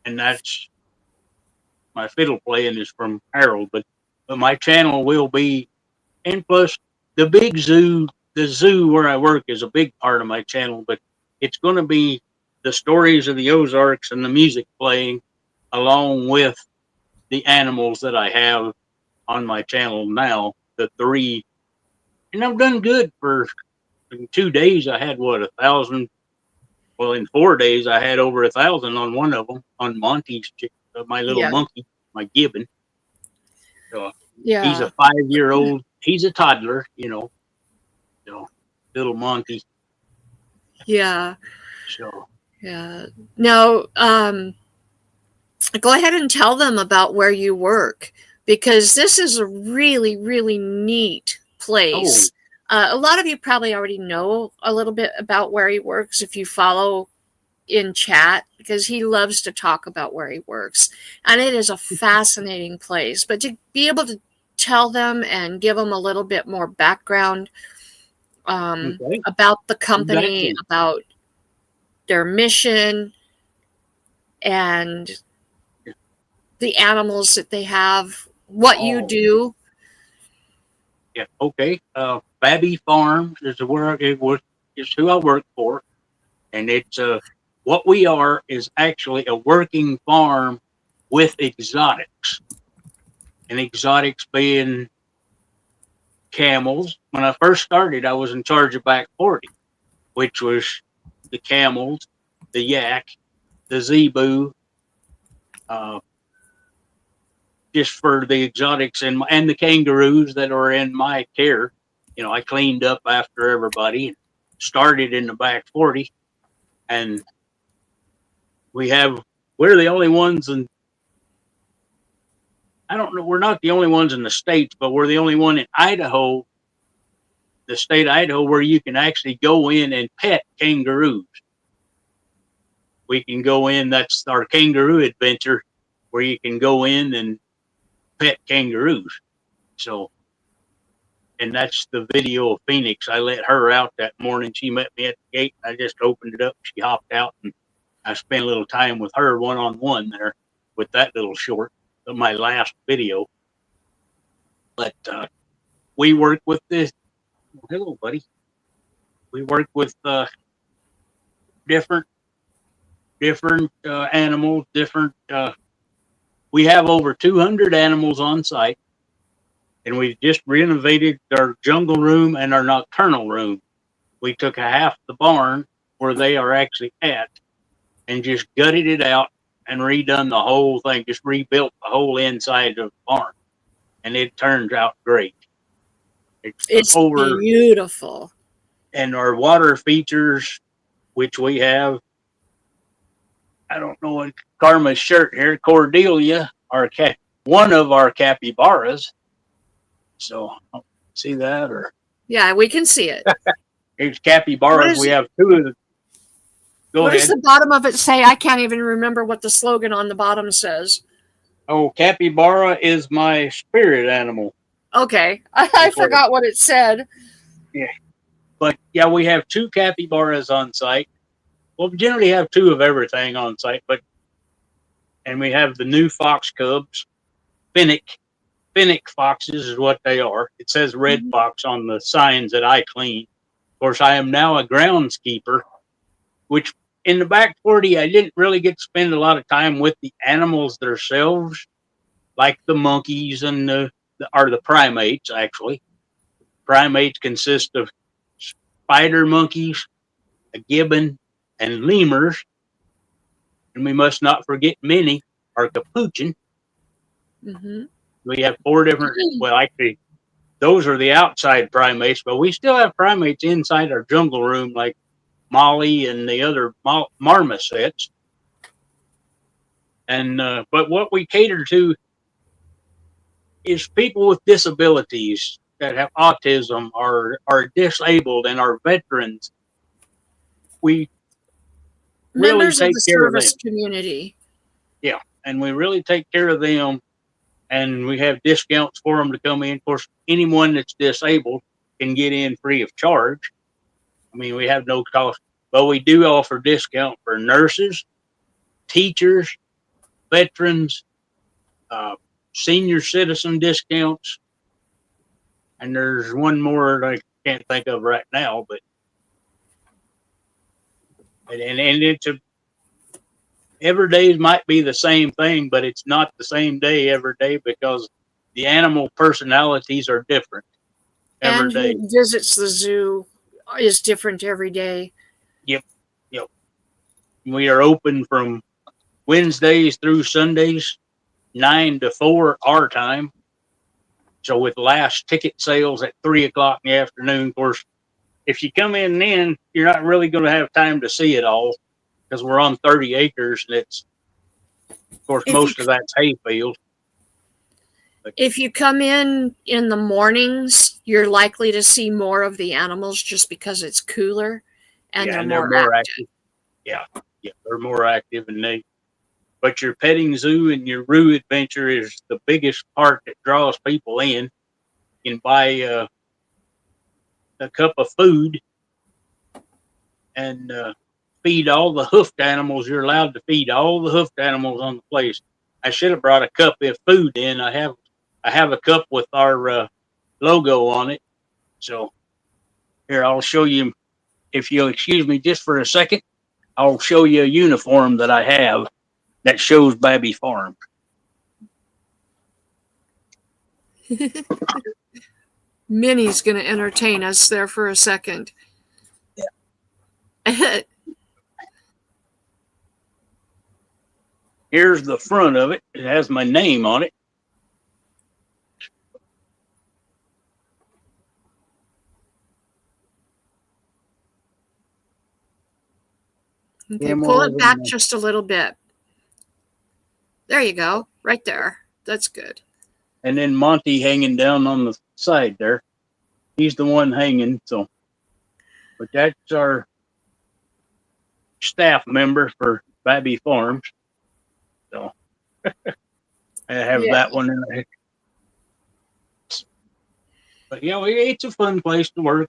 and that's my fiddle playing is from Harold. But my channel will be, and plus the big zoo, the zoo where I work is a big part of my channel, but it's going to be the stories of the Ozarks and the music playing along with the animals that I have on my channel now, the thre. And I've done good for in 2 days. I had what 1,000. Well, in 4 days I had over 1,000 on one of them on Monty's, my little Yeah. monkey, my gibbon. So he's a Yeah. 5-year old. He's a toddler, so little Monty. Yeah. So Yeah. Now, go ahead and tell them about where you work, because this is a really, really neat place. A lot of you probably already know a little bit about where he works if you follow in chat, because he loves to talk about where he works. And it is a fascinating place. But to be able to tell them and give them a little bit more background okay, about the company, exactly. about their mission, and the animals that they have, what you Oh, do. yeah, okay. Babby Farms is where it was. Is who I work for, and it's what we are is actually a working farm with exotics, and exotics being camels. When I first started, I was in charge of back 40, which was the camels, the yak, the zebu, uh, just for the exotics and the kangaroos that are in my care. I cleaned up after everybody and started in the back 40, and we have we're the only ones, and I don't know, we're not the only ones in the states, but we're the only one in Idaho, the state of Idaho, where you can actually go in and pet kangaroos. We can go in. That's our kangaroo adventure, where you can go in and pet kangaroos. So, and that's the video of Phoenix. I let her out that morning. She met me at the gate. I just opened it up. She hopped out, and I spent a little time with her one-on-one there with that little short of my last video. But we work with this. Hello, buddy. We work with different animals. Different. We have over 200 animals on site, and we've just renovated our jungle room and our nocturnal room. We took a half the barn where they are actually at and just gutted it out and redone the whole thing, just rebuilt the whole inside of the barn. And it turns out great. It's Over, beautiful. and our water features, which we have, I don't know what Karma's shirt here, Cordelia, one of our capybaras. So, see that? Or Yeah, we can see it. it's capybaras. We have two of the. Go what ahead. does the bottom of it say? I can't even remember what the slogan on the bottom says. Oh, capybara is my spirit animal. Okay, I forgot what it said. Yeah, but yeah, we have two capybaras on site. Well, we generally have two of everything on site, and we have the new fox cubs, Finnick foxes is what they are. It says red fox on the signs that I clean. Of course, I am now a groundskeeper, which in the back 40, I didn't really get to spend a lot of time with the animals themselves, like the monkeys and the primates, actually. Primates consist of spider monkeys, a gibbon, and lemurs. And we must not forget Minnie, our capuchin. Mm-hmm. We have 4 different, well, actually, those are the outside primates, but we still have primates inside our jungle room, like Molly and the other marmosets. And but what we cater to is people with disabilities that have autism, are disabled, and are veterans. We really Members of take the care of them. service community. Yeah, and we really take care of them, and we have discounts for them to come in. Of course, anyone that's disabled can get in free of charge. I mean, we have no cost, but we do offer discount for nurses, teachers, veterans, uh, senior citizen discounts, and there's one more that I can't think of right now, but and it's a every day might be the same thing, but it's not the same day every day because the animal personalities are different every And day. who visits the zoo is different every day. Yep, yep. We are open from Wednesdays through Sundays, 9 to 4 our time. So with last ticket sales at 3 o'clock in the afternoon, of course, if you come in then, you're not really going to have time to see it all because we're on 30 acres, and it's, of course, If you most of that's hayfield. if you come in the mornings, you're likely to see more of the animals just because it's cooler and Yeah, they're and they're more more active. active. Yeah, yeah, they're more active, and but your petting zoo and your Roo adventure is the biggest part that draws people in. You can buy a cup of food and feed all the hoofed animals. You're allowed to feed all the hoofed animals on the place. I should have brought a cup of food in. I have a cup with our logo on it. So here, I'll show you. If you'll excuse me just for a second, I'll show you a uniform that I have that shows Babby Farm. Minnie's going to entertain us there for a second. Here's the front of it. It has my name on it. Okay, pull it back just a little bit. There you go, right there. That's good. And then Monty hanging down on the side there. He's the one hanging. So, but that's our staff member for Babby Farms. So I have that one in there. But you know, it's a fun place to work.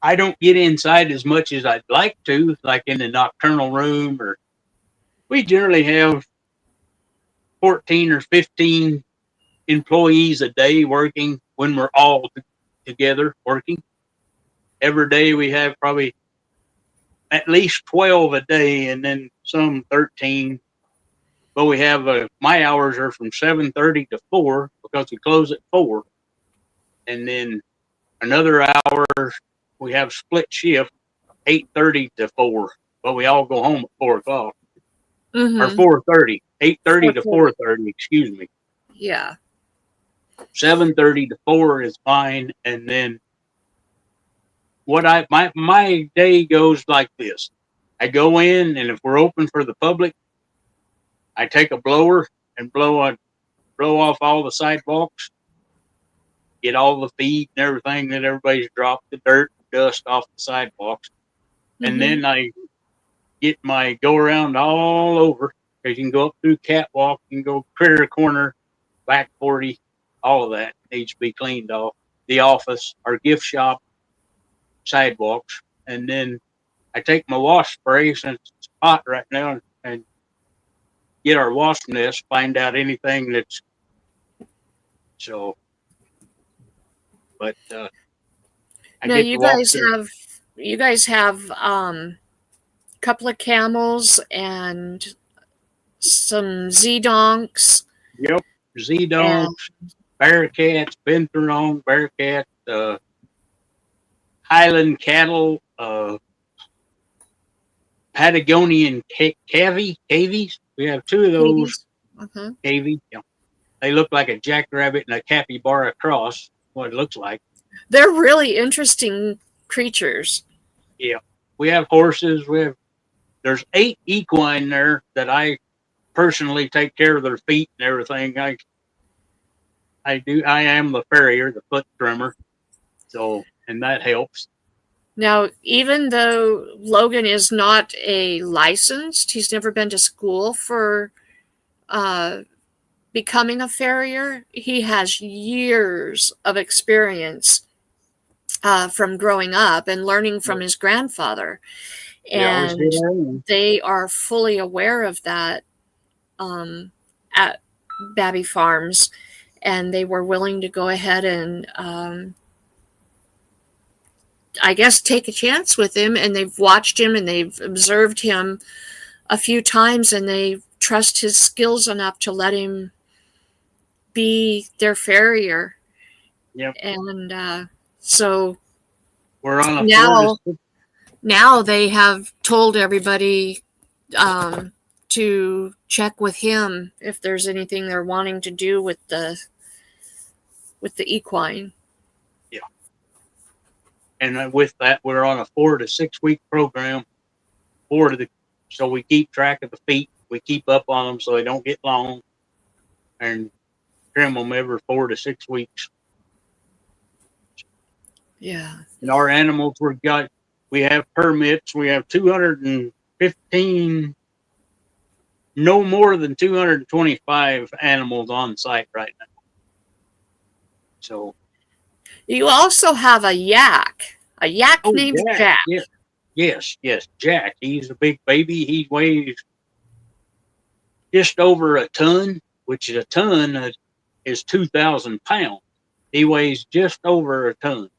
I don't get inside as much as I'd like to, like in the nocturnal room, or we generally have 14 or 15 employees a day working when we're all together working. Every day we have probably at least 12 a day, and then some 13. But we have my hours are from 7:30 to 4 because we close at 4, and then another hour we have split shift 8:30 to 4. But we all go home at 4 o'clock or 4:30, 8:30 to 4:30. Excuse me. Yeah. 7:30 to 4 is fine, and then my day goes like this. I go in, and if we're open for the public, I take a blower and blow off all the sidewalks, get all the feed and everything that everybody's dropped, the dirt, dust off the sidewalks, and then I get my go around all over. Because you can go up through catwalk, you can go Critter Corner, back 40, all of that needs to be cleaned off. The office, our gift shop, sidewalks, and then I take my wash spray since it's hot right now and get our wasp nest, find out anything that's so. But I now get to walk through. you guys have a couple of camels and some Z-donks. Yep, Z-donks, bearcats, Bentherong, bearcat, Highland cattle, Patagonian cavies. We have two of those. Cavies. Yeah. They look like a jackrabbit and a capybara cross. What it looks like. They're really interesting creatures. Yeah, we have horses. There's 8 equine there that I personally take care of their feet and everything. I do. I am the farrier, the foot trimmer. So, and that helps. Now, even though Logan is not a licensed, he's never been to school for uh, becoming a farrier, he has years of experience from growing up and learning from his grandfather. We always did And our own. they are fully aware of that at Babby Farms. And they were willing to go ahead and I guess take a chance with him, and they've watched him and they've observed him a few times, and they trust his skills enough to let him be their farrier. Yep. And so We're on a now they have told everybody to check with him if there's anything they're wanting to do with the equine. Yeah. And with that, we're on a 4 to 6 week program. So we keep track of the feet. We keep up on them so they don't get long, and trim them every 4 to 6 weeks. Yeah. And our animals we have permits. We have 215, no more than 225 animals on site right now. So you also have a yak named Jack. Yes, Jack. He's a big baby. He weighs just over a ton, which is a ton is 2,000 pounds. He weighs just over a ton.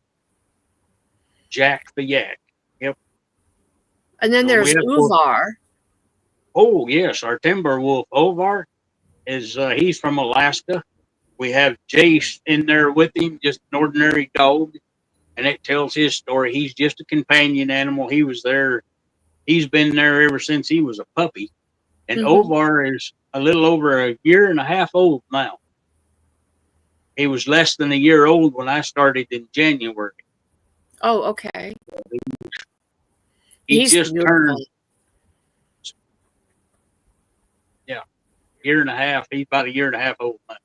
Jack the yak. Yep. And then there's Uvar. Oh yes, our timber wolf Ovar is he's from Alaska. We have Jace in there with him, just an ordinary dog, and it tells his story. He's just a companion animal. He was there. He's been there ever since he was a puppy. And Ovar is a little over a year and a half old now. He was less than a year old when I started in January. Oh, okay. He's just beautiful. Turned. Yeah, year and a half. He's about a year and a half old now.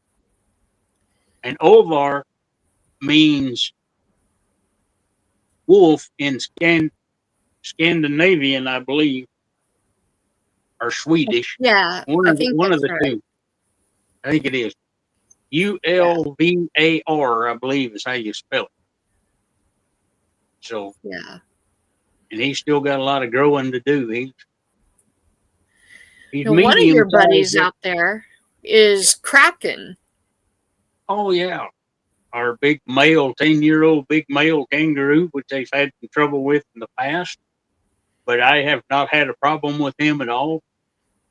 And Ovar means wolf in Scandinavian, I believe, or Swedish. Yeah, one of the right. Two. I think it is. Ulvar, I believe, is how you spell it. So yeah, and he's still got a lot of growing to do. He's now, one of your buddies out there is Kraken. Oh yeah, our big male, 10-year-old big male kangaroo, which they've had some trouble with in the past, but I have not had a problem with him at all.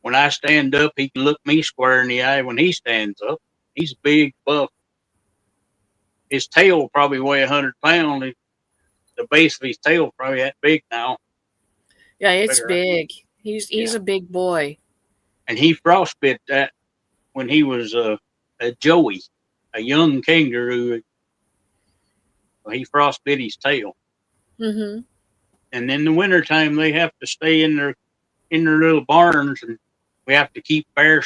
When I stand up, he can look me square in the eye when he stands up. He's big, buff. His tail probably weigh 100 pounds. The base of his tail probably that big now. Yeah, it's big. He's a big boy. And he frostbit that when he was a joey, a young kangaroo. He frostbit his tail. Mm-hmm. And in the wintertime, they have to stay in their little barns, and we have to keep bare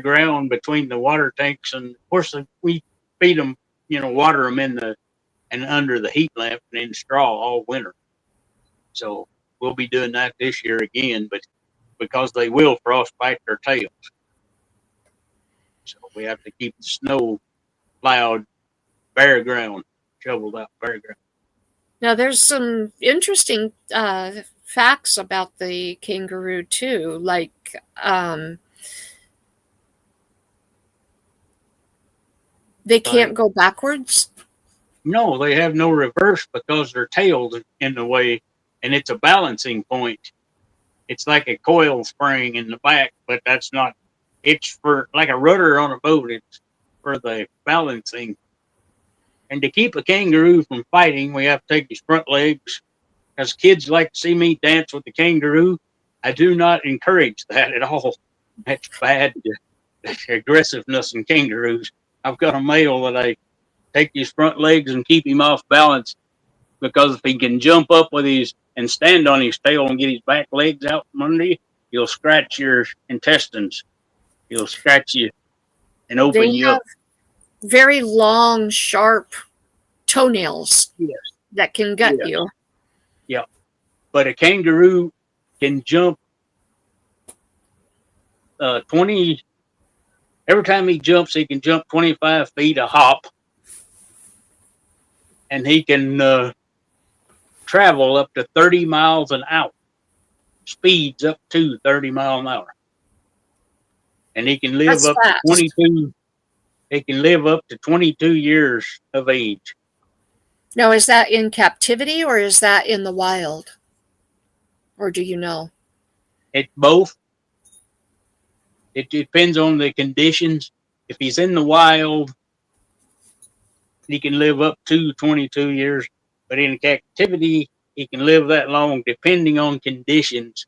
ground between the water tanks. And of course, we feed them, water them and under the heat lamp and in straw all winter. So we'll be doing that this year again, but because they will frostbite their tails. So we have to keep the snow plowed, bare ground, shoveled out bare ground. Now there's some interesting facts about the kangaroo too, like they can't go backwards. No, they have no reverse because their tail's in the way, and it's a balancing point. It's like a coil spring in the back, but that's not. It's for like a rudder on a boat. It's for the balancing. And to keep a kangaroo from fighting, we have to take his front legs. As kids like to see me dance with the kangaroo, I do not encourage that at all. That's bad aggressiveness in kangaroos. I've got a male that I take his front legs and keep him off balance, because if he can jump up with and stand on his tail and get his back legs out from under you, He'll scratch your intestines. He'll scratch you and open They you have up. very long, sharp toenails Yes, that can gut yes, you. yeah. But a kangaroo can jump 20. Every time he jumps, he can jump 25 feet a hop, and he can travel up to 30 miles an hour. Speeds up to 30 mile an hour, and he can live That's up to fast. 22. He can live up to 22 years of age. Now, is that in captivity or is that in the wild? Or do you know? It's both. It depends on the conditions. If he's in the wild, he can live up to 22 years, but in captivity, he can live that long depending on conditions.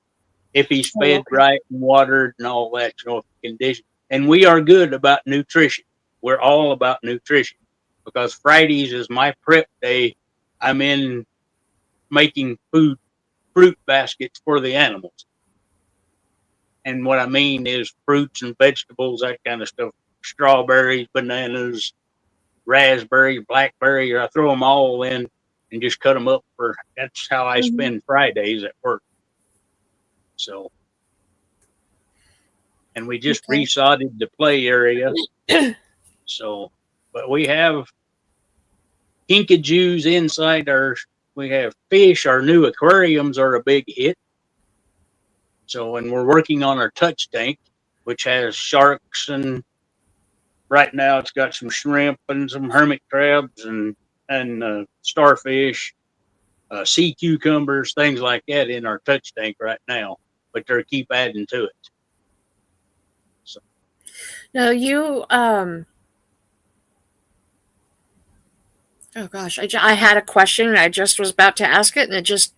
If he's Oh, fed okay. right and watered and all that, condition. And we are good about nutrition. We're all about nutrition because Fridays is my prep day. I'm in making fruit baskets for the animals. And what I mean is fruits and vegetables, that kind of stuff. Strawberries, bananas, raspberry, blackberry, or I throw them all in and just cut them up for. That's how I Mhm. spend Fridays at work. So, and we just Okay. resodded the play area. So, but we have kinkajous inside our. We have fish. Our new aquariums are a big hit. So, and we're working on our touch tank, which has sharks, and right now it's got some shrimp and some hermit crabs and starfish, sea cucumbers, things like that in our touch tank right now. But they're keep adding to it. So Now, oh gosh, I had a question and I just was about to ask it and it just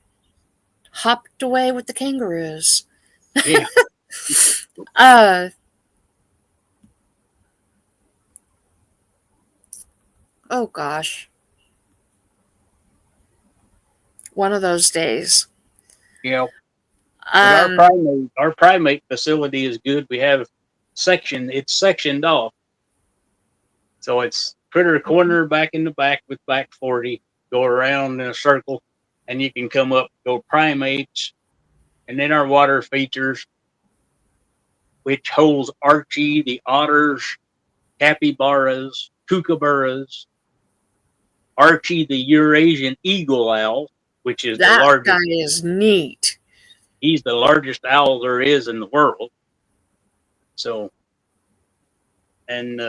hopped away with the kangaroos. yeah, Uh, oh gosh, one of those days. yeah. But Um, our primate facility is good. We have it's sectioned off. So it's critter corner back in the back with back 40, go around in a circle, and you can come up, go primates, and then our water features, which holds Archie, the otters, capybaras, kookaburras, Archie, the Eurasian eagle owl, which is the that guy largest. is neat. He's the largest owl there is in the world. So, and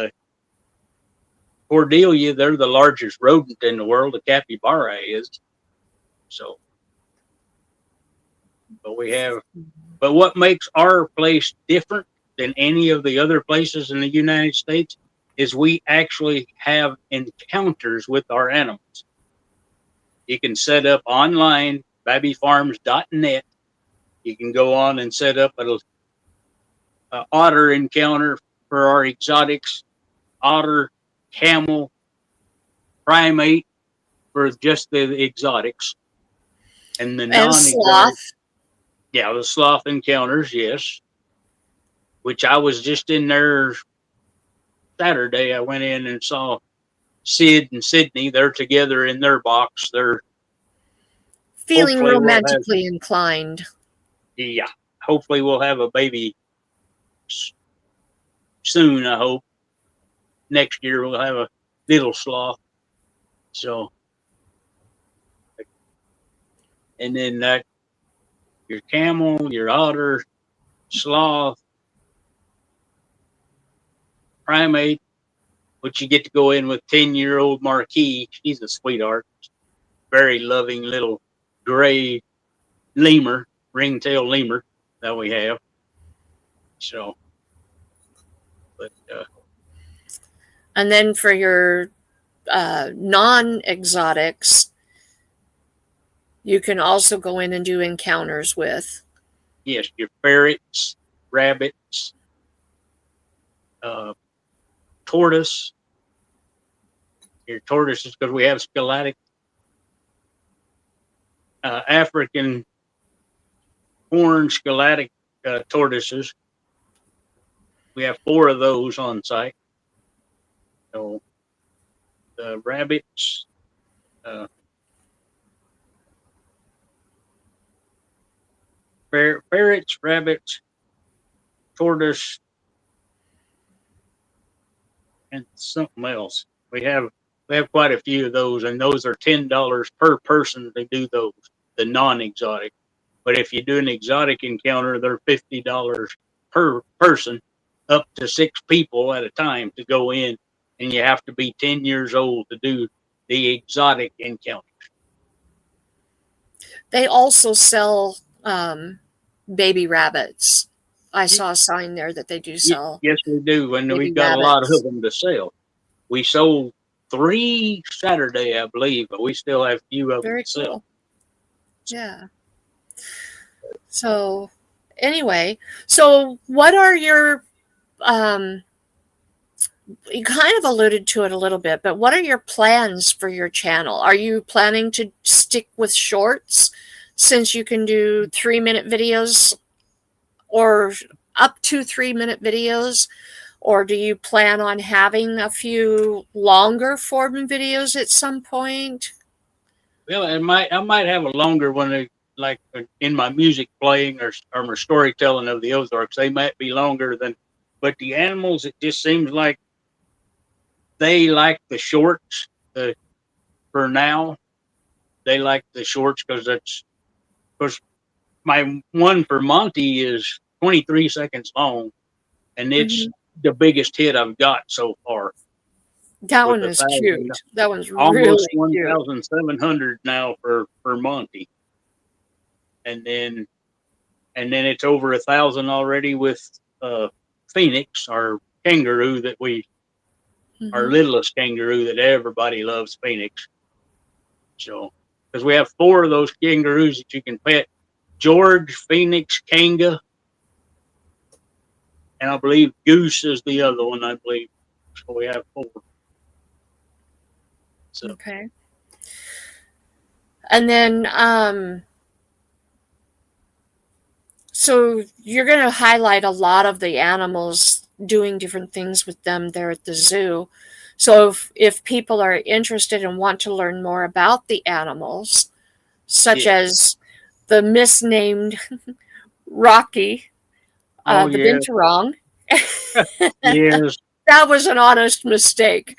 Cordelia, they're the largest rodent in the world. The capybara is. So, but we have. But what makes our place different than any of the other places in the United States is we actually have encounters with our animals. You can set up online, babyfarms.net. You can go on and set up a otter encounter for our exotics, otter, camel, primate for just the exotics, and the And non-exotic. sloth. Yeah, the sloth encounters, yes. Which I was just in there Saturday. I went in and saw Sid and Sydney. They're together in their box. They're Feeling hopefully we'll have. romantically inclined. Yeah, hopefully we'll have a baby soon. I hope next year we'll have a little sloth. So, and then that your camel, your otter, sloth, primate, which you get to go in with 10-year-old Marquis. She's a sweetheart, very loving little gray lemur, ringtail lemur that we have. So, but And then for your non exotics, you can also go in and do encounters with. yes, your ferrets, rabbits, uh, tortoise. Your tortoises, because we have schematic African horn schematic tortoises. We have 4 of those on site. So the rabbits, ferrets, rabbits, tortoise, and something else. We have quite a few of those, and those are $10 per person to do those, the non-exotic. But if you do an exotic encounter, they're $50 per person, up to 6 people at a time to go in, and you have to be 10 years old to do the exotic encounter. They also sell baby rabbits. I saw a sign there that they do sell. Yes, we do, and baby we've got a lot rabbits. of them to sell. We sold 3 Saturday, I believe, but we still have a few of them Very to sell. cool. Yeah. So anyway, so what are your you kind of alluded to it a little bit, but what are your plans for your channel? Are you planning to stick with shorts since you can do 3-minute videos or up to 3-minute videos? Or do you plan on having a few longer form videos at some point? Well, I might have a longer one, like in my music playing or my storytelling of the Ozarks. They might be longer than, but the animals, it just seems like they like the shorts. For now, they like the shorts because my one for Monty is 23 seconds long, and it's the biggest hit I've got so far. That With one is cute. That one's almost really cute. 1,700 now for Monty, and then it's over 1,000 already with Phoenix, our kangaroo our littlest kangaroo that everybody loves, Phoenix. So, because we have 4 of those kangaroos that you can pet: George, Phoenix, Kanga, and I believe Goose is the other one. I believe so. We have 4. So. Okay. And then, so you're going to highlight a lot of the animals, doing different things with them there at the zoo. So if people are interested and want to learn more about the animals, such as the misnamed Rocky, the binturong. Yes. That was an honest mistake.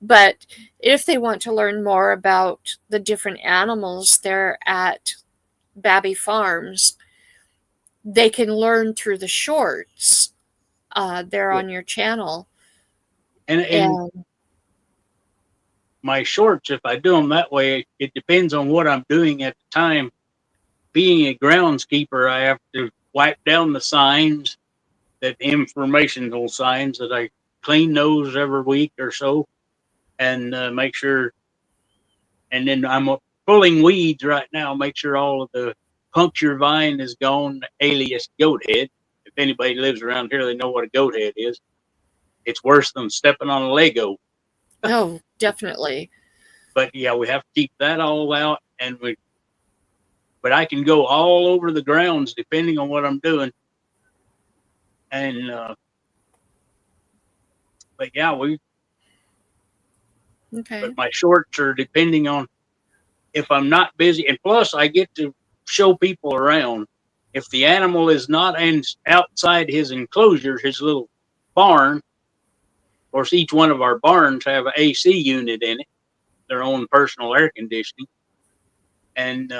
But if they want to learn more about the different animals there at Babby Farms, they can learn through the shorts there on your channel. And my shorts, if I do them that way, it depends on what I'm doing at the time. Being a groundskeeper, I have to wipe down the signs, that informational signs, that I clean those every week or so, and make sure. And then I'm pulling weeds right now, make sure all of the puncture vine is gone, alias goat head. If anybody lives around here, they know what a goat head is. It's worse than stepping on a Lego. Oh, definitely. But yeah, we have to keep that all out, but I can go all over the grounds depending on what I'm doing. And but yeah, okay. But my shorts are depending on if I'm not busy, and plus I get to show people around. If the animal is not outside his enclosure, his little barn, of course, each one of our barns have an AC unit in it, their own personal air conditioning. And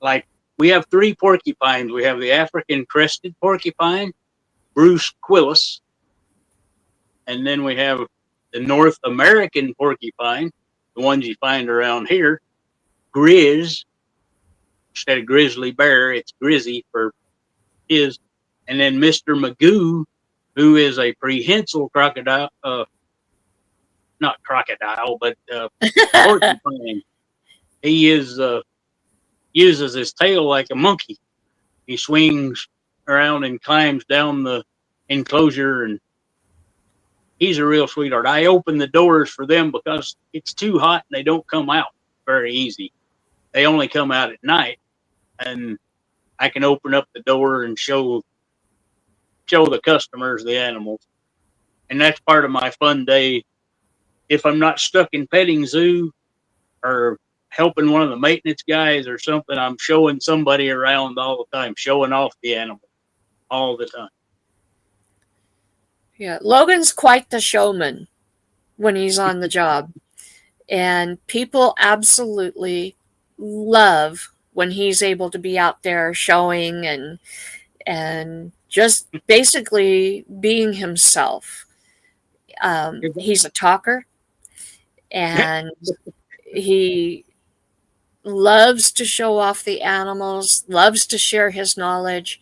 like we have 3 porcupines. We have the African crested porcupine, Bruce Quillis, and then we have the North American porcupine, the ones you find around here, Grizz. Instead of grizzly bear, it's Grizzy for his. And then Mr. Magoo, who is a prehensile crocodile, not crocodile, but porcupine. He uses his tail like a monkey. He swings around and climbs down the enclosure, and he's a real sweetheart. I open the doors for them because it's too hot and they don't come out very easy. They only come out at night, and I can open up the door and show the customers the animals. And that's part of my fun day. If I'm not stuck in petting zoo or helping one of the maintenance guys or something, I'm showing somebody around all the time, showing off the animal all the time. Yeah, Logan's quite the showman when he's on the job. And people absolutely love when he's able to be out there showing and just basically being himself. He's a talker, and he loves to show off the animals, loves to share his knowledge.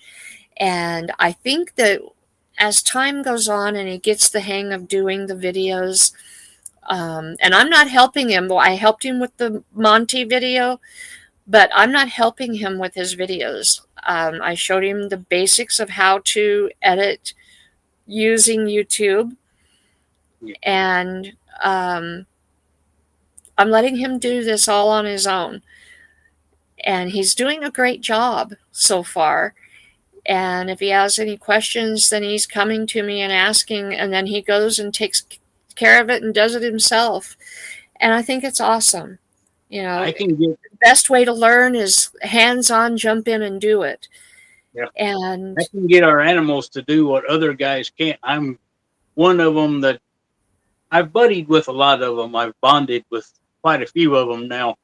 And I think that as time goes on and he gets the hang of doing the videos, and I'm not helping him. I helped him with the Monty video, but I'm not helping him with his videos. I showed him the basics of how to edit using YouTube, and I'm letting him do this all on his own. And he's doing a great job so far. And if he has any questions, then he's coming to me and asking, and then he goes and takes care of it and does it himself. And I think it's awesome. You know, the best way to learn is hands-on, jump in and do it. Yeah. And I can get our animals to do what other guys can't. I'm one of them that I've buddied with a lot of them. I've bonded with quite a few of them now.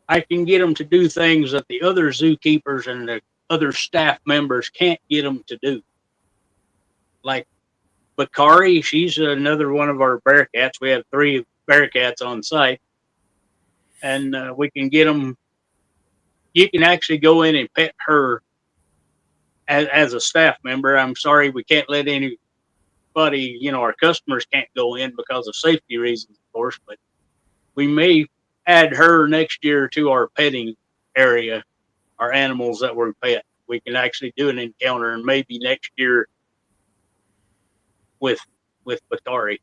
I can get them to do things that the other zookeepers and the other staff members can't get them to do. Like Bakari, she's another one of our bearcats. We have 3 bearcats on site. And we can get them. You can actually go in and pet her as a staff member. I'm sorry, we can't let anybody, our customers can't go in because of safety reasons, of course, but we may add her next year to our petting area, our animals that we pet. We can actually do an encounter, and maybe next year with Bakari.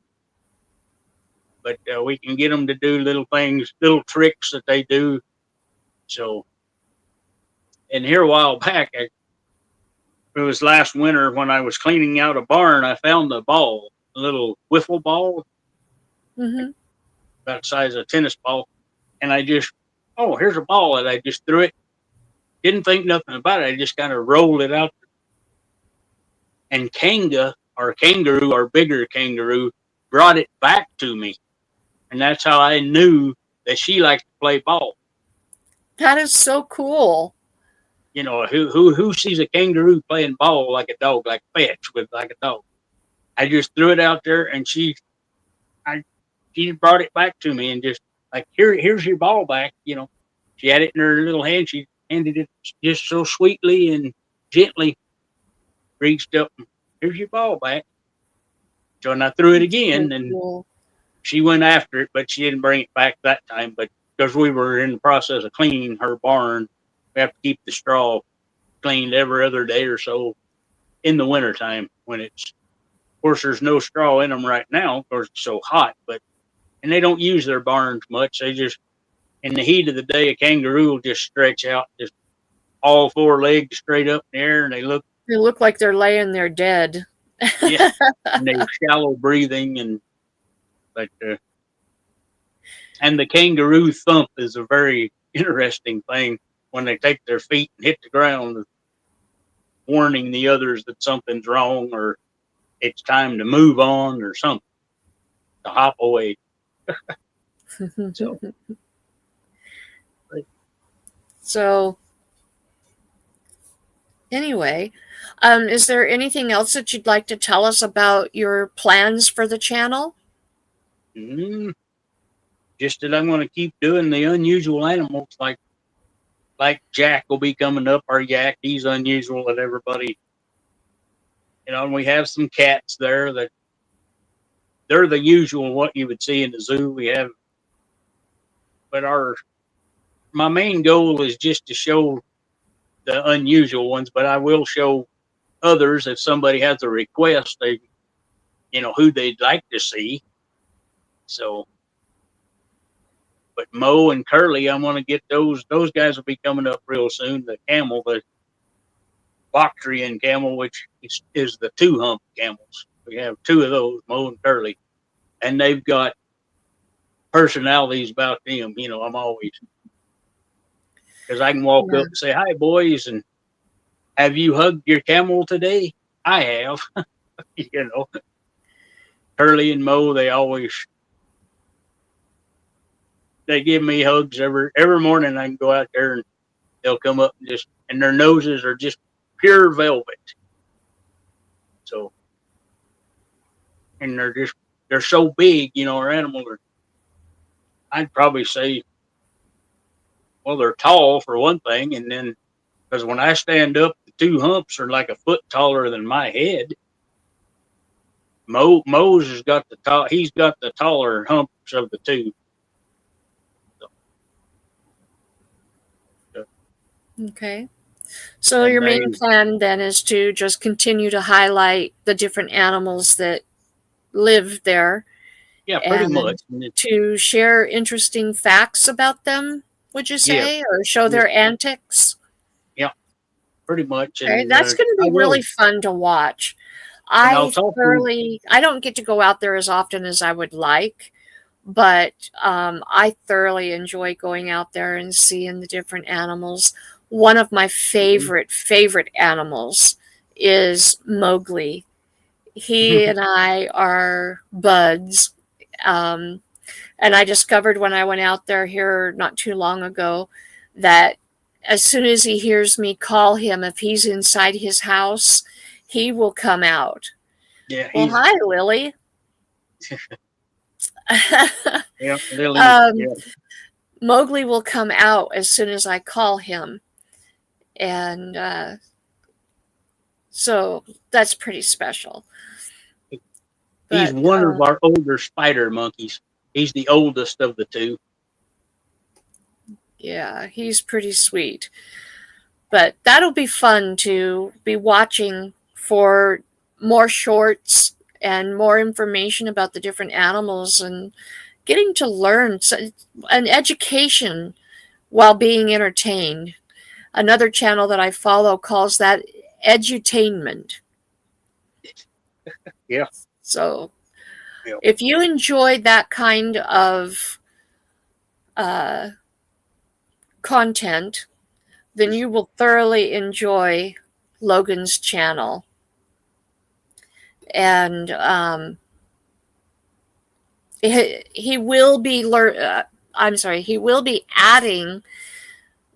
But we can get them to do little things, little tricks that they do. So, and here a while back, it was last winter when I was cleaning out a barn, I found a ball, a little wiffle ball, about the size of a tennis ball. And I just, here's a ball. And I just threw it. Didn't think nothing about it. I just kind of rolled it out. And Kanga, our kangaroo, our bigger kangaroo, brought it back to me. And that's how I knew that she liked to play ball. That is so cool. Who sees a kangaroo playing ball like a dog, like fetch with like a dog? I just threw it out there, and she brought it back to me, and just like, here's your ball back. She had it in her little hand. She handed it just so sweetly and gently, reached up, and here's your ball back. So, and I threw it again, and she went after it, but she didn't bring it back that time. But because we were in the process of cleaning her barn, we have to keep the straw cleaned every other day or so in the wintertime when of course, there's no straw in them right now because it's so hot, and they don't use their barns much. They just, in the heat of the day, a kangaroo will just stretch out, just all 4 legs straight up in the air, and they look like they're laying there dead. Yeah, and they're shallow breathing, and the kangaroo thump is a very interesting thing when they take their feet and hit the ground, warning the others that something's wrong or it's time to move on or something, to hop away. So anyway, is there anything else that you'd like to tell us about your plans for the channel? Just that I'm going to keep doing the unusual animals, like Jack will be coming up, our yak. He's unusual that everybody, and we have some cats there that they're the usual, what you would see in the zoo. We have, but my main goal is just to show the unusual ones, but I will show others if somebody has a request, who they'd like to see. So, but Mo and Curly, I want to get those guys will be coming up real soon. The camel, Bactrian camel, which is the two hump camels. We have two of those, Mo and Curly, and they've got personalities about them. I'm always, because I can walk up and say, "Hi, boys," and have you hugged your camel today? I have. Curly and Mo, they give me hugs every morning. I can go out there and they'll come up and their noses are just pure velvet. So, and they're so big, our animals are, I'd probably say, well, they're tall for one thing. And then, because when I stand up, the two humps are like a foot taller than my head. Mo's he's got the taller humps of the two. Okay. So your main plan then is to just continue to highlight the different animals that live there. Yeah, pretty much. To share interesting facts about them, would you say? Or show their antics? Yeah, pretty much. Okay, and that's going to be really fun to watch. I don't get to go out there as often as I would like, but I thoroughly enjoy going out there and seeing the different animals. One of my favorite animals is Mowgli. He and I are buds. And I discovered when I went out there here not too long ago that as soon as he hears me call him, if he's inside his house, he will come out. Yeah. Well, hi, Lily. Yeah, Lily. Mowgli will come out as soon as I call him. And so that's pretty special. He's one of our older spider monkeys. He's the oldest of the two. Yeah, he's pretty sweet. But that'll be fun to be watching for more shorts and more information about the different animals and getting to learn an education while being entertained. Another channel that I follow calls that edutainment. Yeah. So if you enjoy that kind of content, then you will thoroughly enjoy Logan's channel. And he will be he will be adding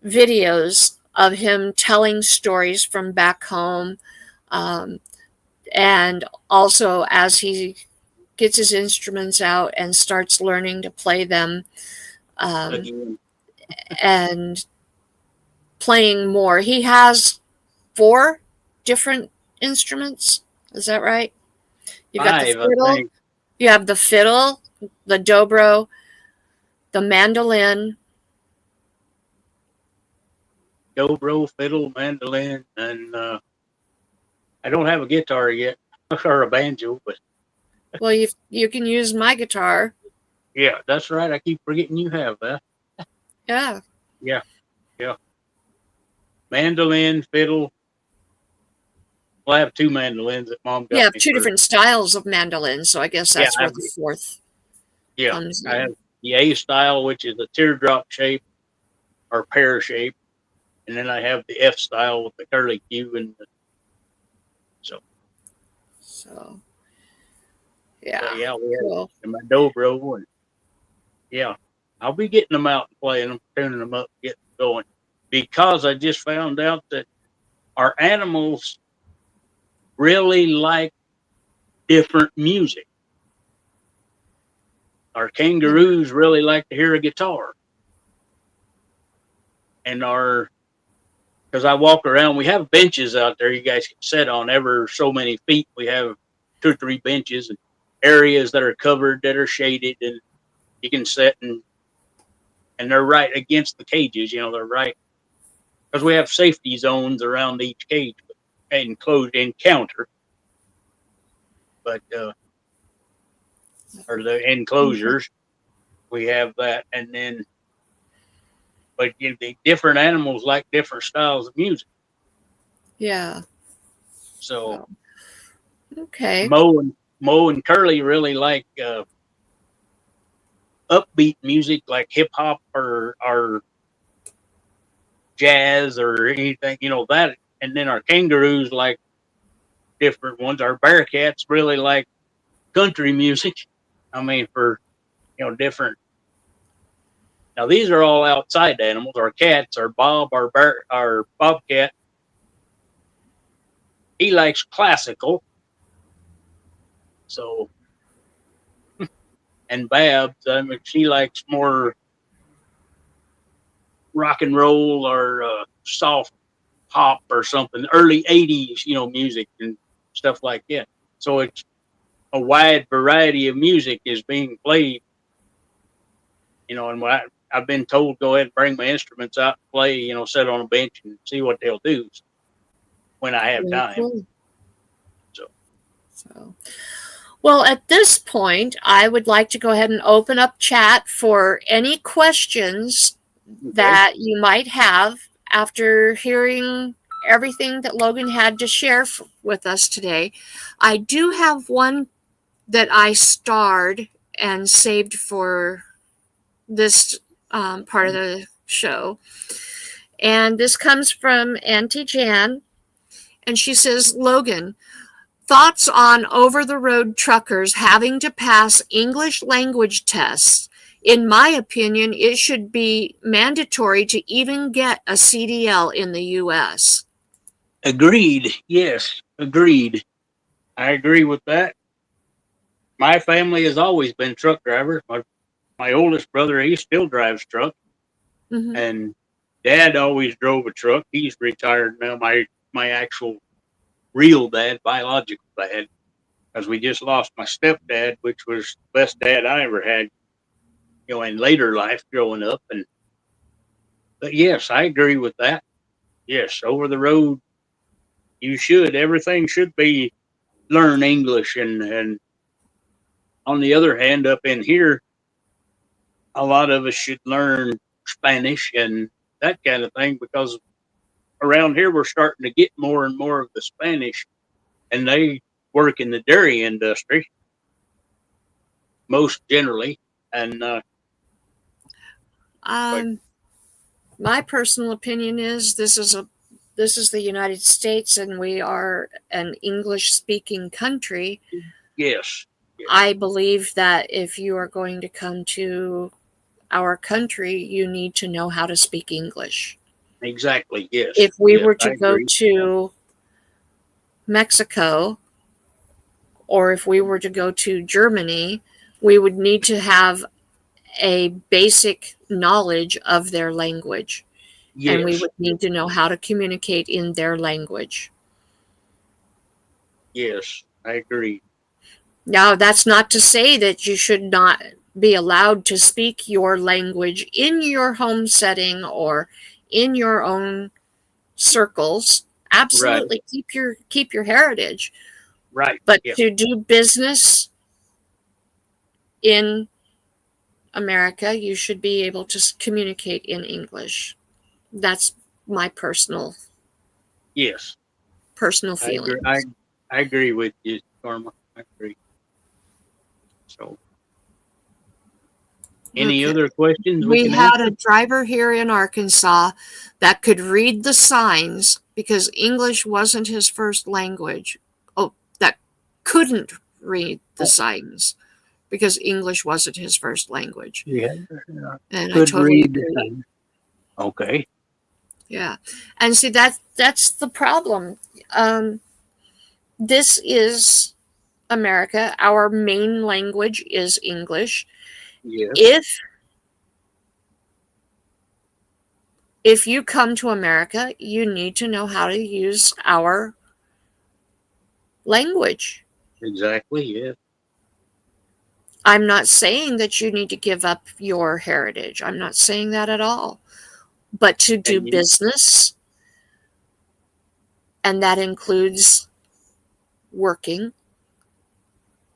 videos of him telling stories from back home, and also as he gets his instruments out and starts learning to play them, and playing more. He has 4 different instruments. Is that right? You got the fiddle. You have the fiddle, the dobro, the mandolin. Dobro, fiddle, mandolin, and I don't have a guitar yet, or a banjo, but. Well, you can use my guitar. Yeah, that's right. I keep forgetting you have that. Yeah. Yeah. Yeah. Mandolin, fiddle. Well, I have 2 mandolins that Mom got. You have 2 different styles of mandolins, so I guess that's where the 4th comes in. I have the A style, which is a teardrop shape or pear shape, and then I have the F style with the curly Q and So yeah. We have my dobro, and I'll be getting them out and playing them, tuning them up, getting them going, because I just found out that our animals really like different music. Our kangaroos really like to hear a guitar. And because I walk around, we have benches out there you guys can sit on ever so many feet. We have 2 or 3 benches and areas that are covered, that are shaded, and you can sit and they're right against the cages. They're right, because we have safety zones around each cage, enclosed encounter. But or the enclosures, we have that, and then, but the different animals like different styles of music. Yeah. So Okay. Mo and Curly really like upbeat music like hip hop or jazz or anything, that. And then our kangaroos like different ones. Our bearcats really like country music. I mean, for different. Now these are all outside animals. Our cats, our Bob, our bobcat, he likes classical. So, and Babs, I mean, she likes more rock and roll or soft pop or something, early '80s, music and stuff like that. So it's a wide variety of music is being played, and I've been told go ahead and bring my instruments out and play, sit on a bench and see what they'll do when I have Very time. cool. So, So, well, at this point, I would like to go ahead and open up chat for any questions okay. that you might have after hearing everything that Logan had to share with us today. I do have one that I starred and saved for this part of the show. And this comes from Auntie Jan. And she says, Logan, thoughts on over the road truckers having to pass English language tests? In my opinion, it should be mandatory to even get a CDL in the U.S. Agreed. Yes, agreed. I agree with that. My family has always been truck drivers. My oldest brother, he still drives truck, Mm-hmm. and Dad always drove a truck. He's retired now. My actual real dad, biological dad, because we just lost my stepdad, which was the best dad I ever had, in later life growing up. But yes, I agree with that. Yes, over the road, you should. Everything should be learn English, and on the other hand, up in here, a lot of us should learn Spanish and that kind of thing because around here we're starting to get more and more of the Spanish, and they work in the dairy industry most generally. And but My personal opinion is this is the United States, and we are an English speaking country. yes, I believe that if you are going to come to our country, you need to know how to speak English. exactly, yes, If we yes, were to I go agree. to Mexico, or if we were to go to Germany, we would need to have a basic knowledge of their language, and we Yes, would need to know how to communicate in their language. yes, I agree. Now, that's not to say that you should not be allowed to speak your language in your home setting or in your own circles. Right, Absolutely, keep your heritage, right, but yeah, to do business in America, you should be able to communicate in English. That's my yes, personal I agree. I feelings. I agree with you, Karma. I agree. So, any Okay. other questions we We can had a answer? driver here in Arkansas that could read the signs because English wasn't his first language. Oh, that couldn't read the signs because English wasn't his first language. Yeah, And I could totally read. agree. Okay. Yeah. And see that's the problem. This is America. Our main language is English. Yes. If if you come to America, you need to know how to use our language. Exactly. Yes. I'm not saying that you need to give up your heritage. I'm not saying that at all. But to do And you business, and that includes working,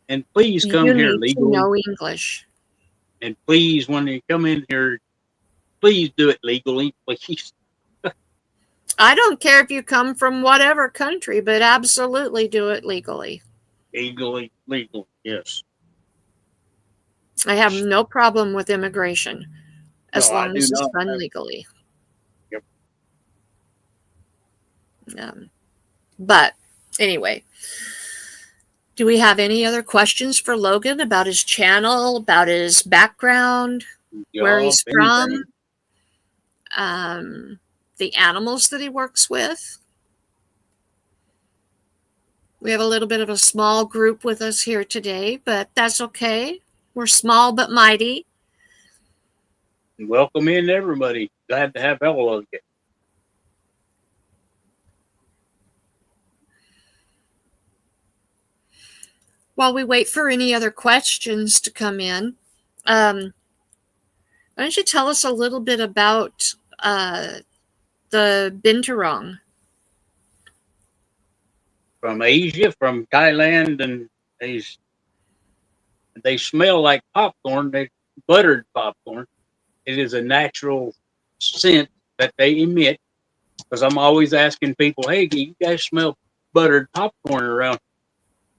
and please come you here need to legally. know English. And please, when you come in here, please do it legally, please. I don't care if you come from whatever country, but absolutely do it legally. Legal, yes. I have no problem with immigration as No, I long do as it's not. done legally. Yep. But anyway, do we have any other questions for Logan about his channel, about his background, where Job, he's anything. from, the animals that he works with? We have a little bit of a small group with us here today, but that's okay. We're small but mighty. Welcome in, everybody. Glad to have all of you. While we wait for any other questions to come in, why don't you tell us a little bit about the binturong? From Asia, from Thailand, and they smell like popcorn. They buttered popcorn. It is a natural scent that they emit. Because I'm always asking people, "Hey, do you guys smell buttered popcorn around?"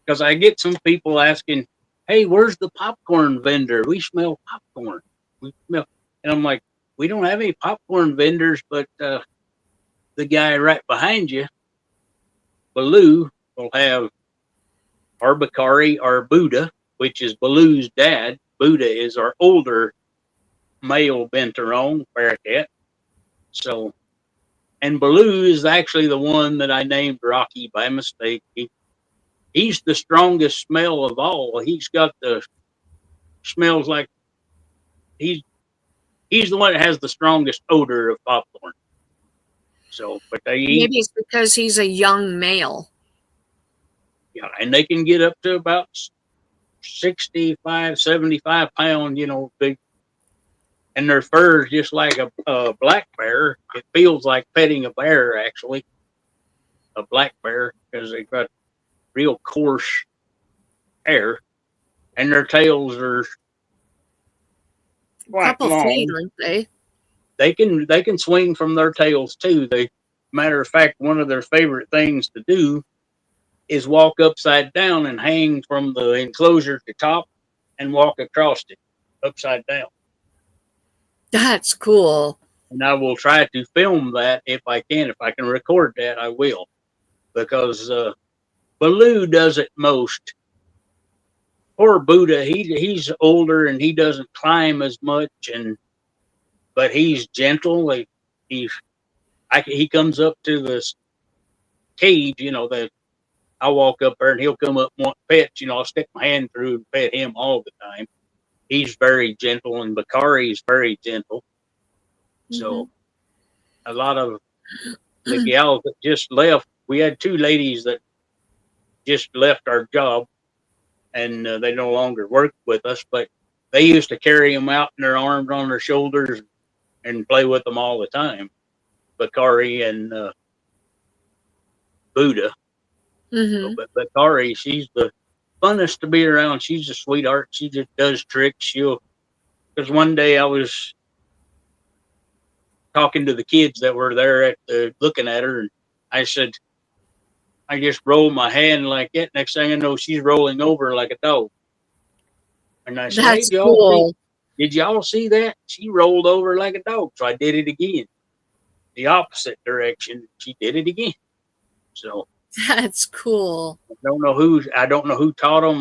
Because I get some people asking, "Hey, where's the popcorn vendor? We smell popcorn. We smell," and I'm like, "We don't have any popcorn vendors, but the guy right behind you, Baloo, will have Arbakari or Buddha, which is Baloo's dad. Buddha is our older male Bentarong parakeet. So, and Baloo is actually the one that I named Rocky by mistake. He's the strongest smell of all. He's got the smells like he's he's the one that has the strongest odor of popcorn. So, but they eat, Maybe it's because he's a young male. yeah, and they can get up to about 65, 75 pounds, big. And their fur is just like a black bear. It feels like petting a bear, actually, a black bear, because they've got real coarse hair, and their tails are A quite couple feet, long. aren't they? They can swing from their tails too. Matter of fact, one of their favorite things to do is walk upside down and hang from the enclosure to top and walk across it upside down. That's cool. And I will try to film that if I can. If I can record that, I will, because Baloo does it most. Poor Buddha, he's older and he doesn't climb as much, but he's gentle. Like he comes up to this cage, that I walk up there and he'll come up and want pets. I'll stick my hand through and pet him all the time. He's very gentle, and Bakari's very gentle. So a lot of the gals that just left, we had two ladies that just left our job, and they no longer work with us, but they used to carry them out in their arms on their shoulders and play with them all the time. Bakari and Buddha. So, Mm-hmm. but Bakari, she's the funnest to be around. She's a sweetheart. She just does tricks. Because one day I was talking to the kids that were there looking at her, and I said, I just rolled my hand like that. Next thing I know, she's rolling over like a dog. And I said, "Hey, That's cool. did y'all see that? She rolled over like a dog." So I did it again, the opposite direction. She did it again. So That's cool. I don't know who taught them,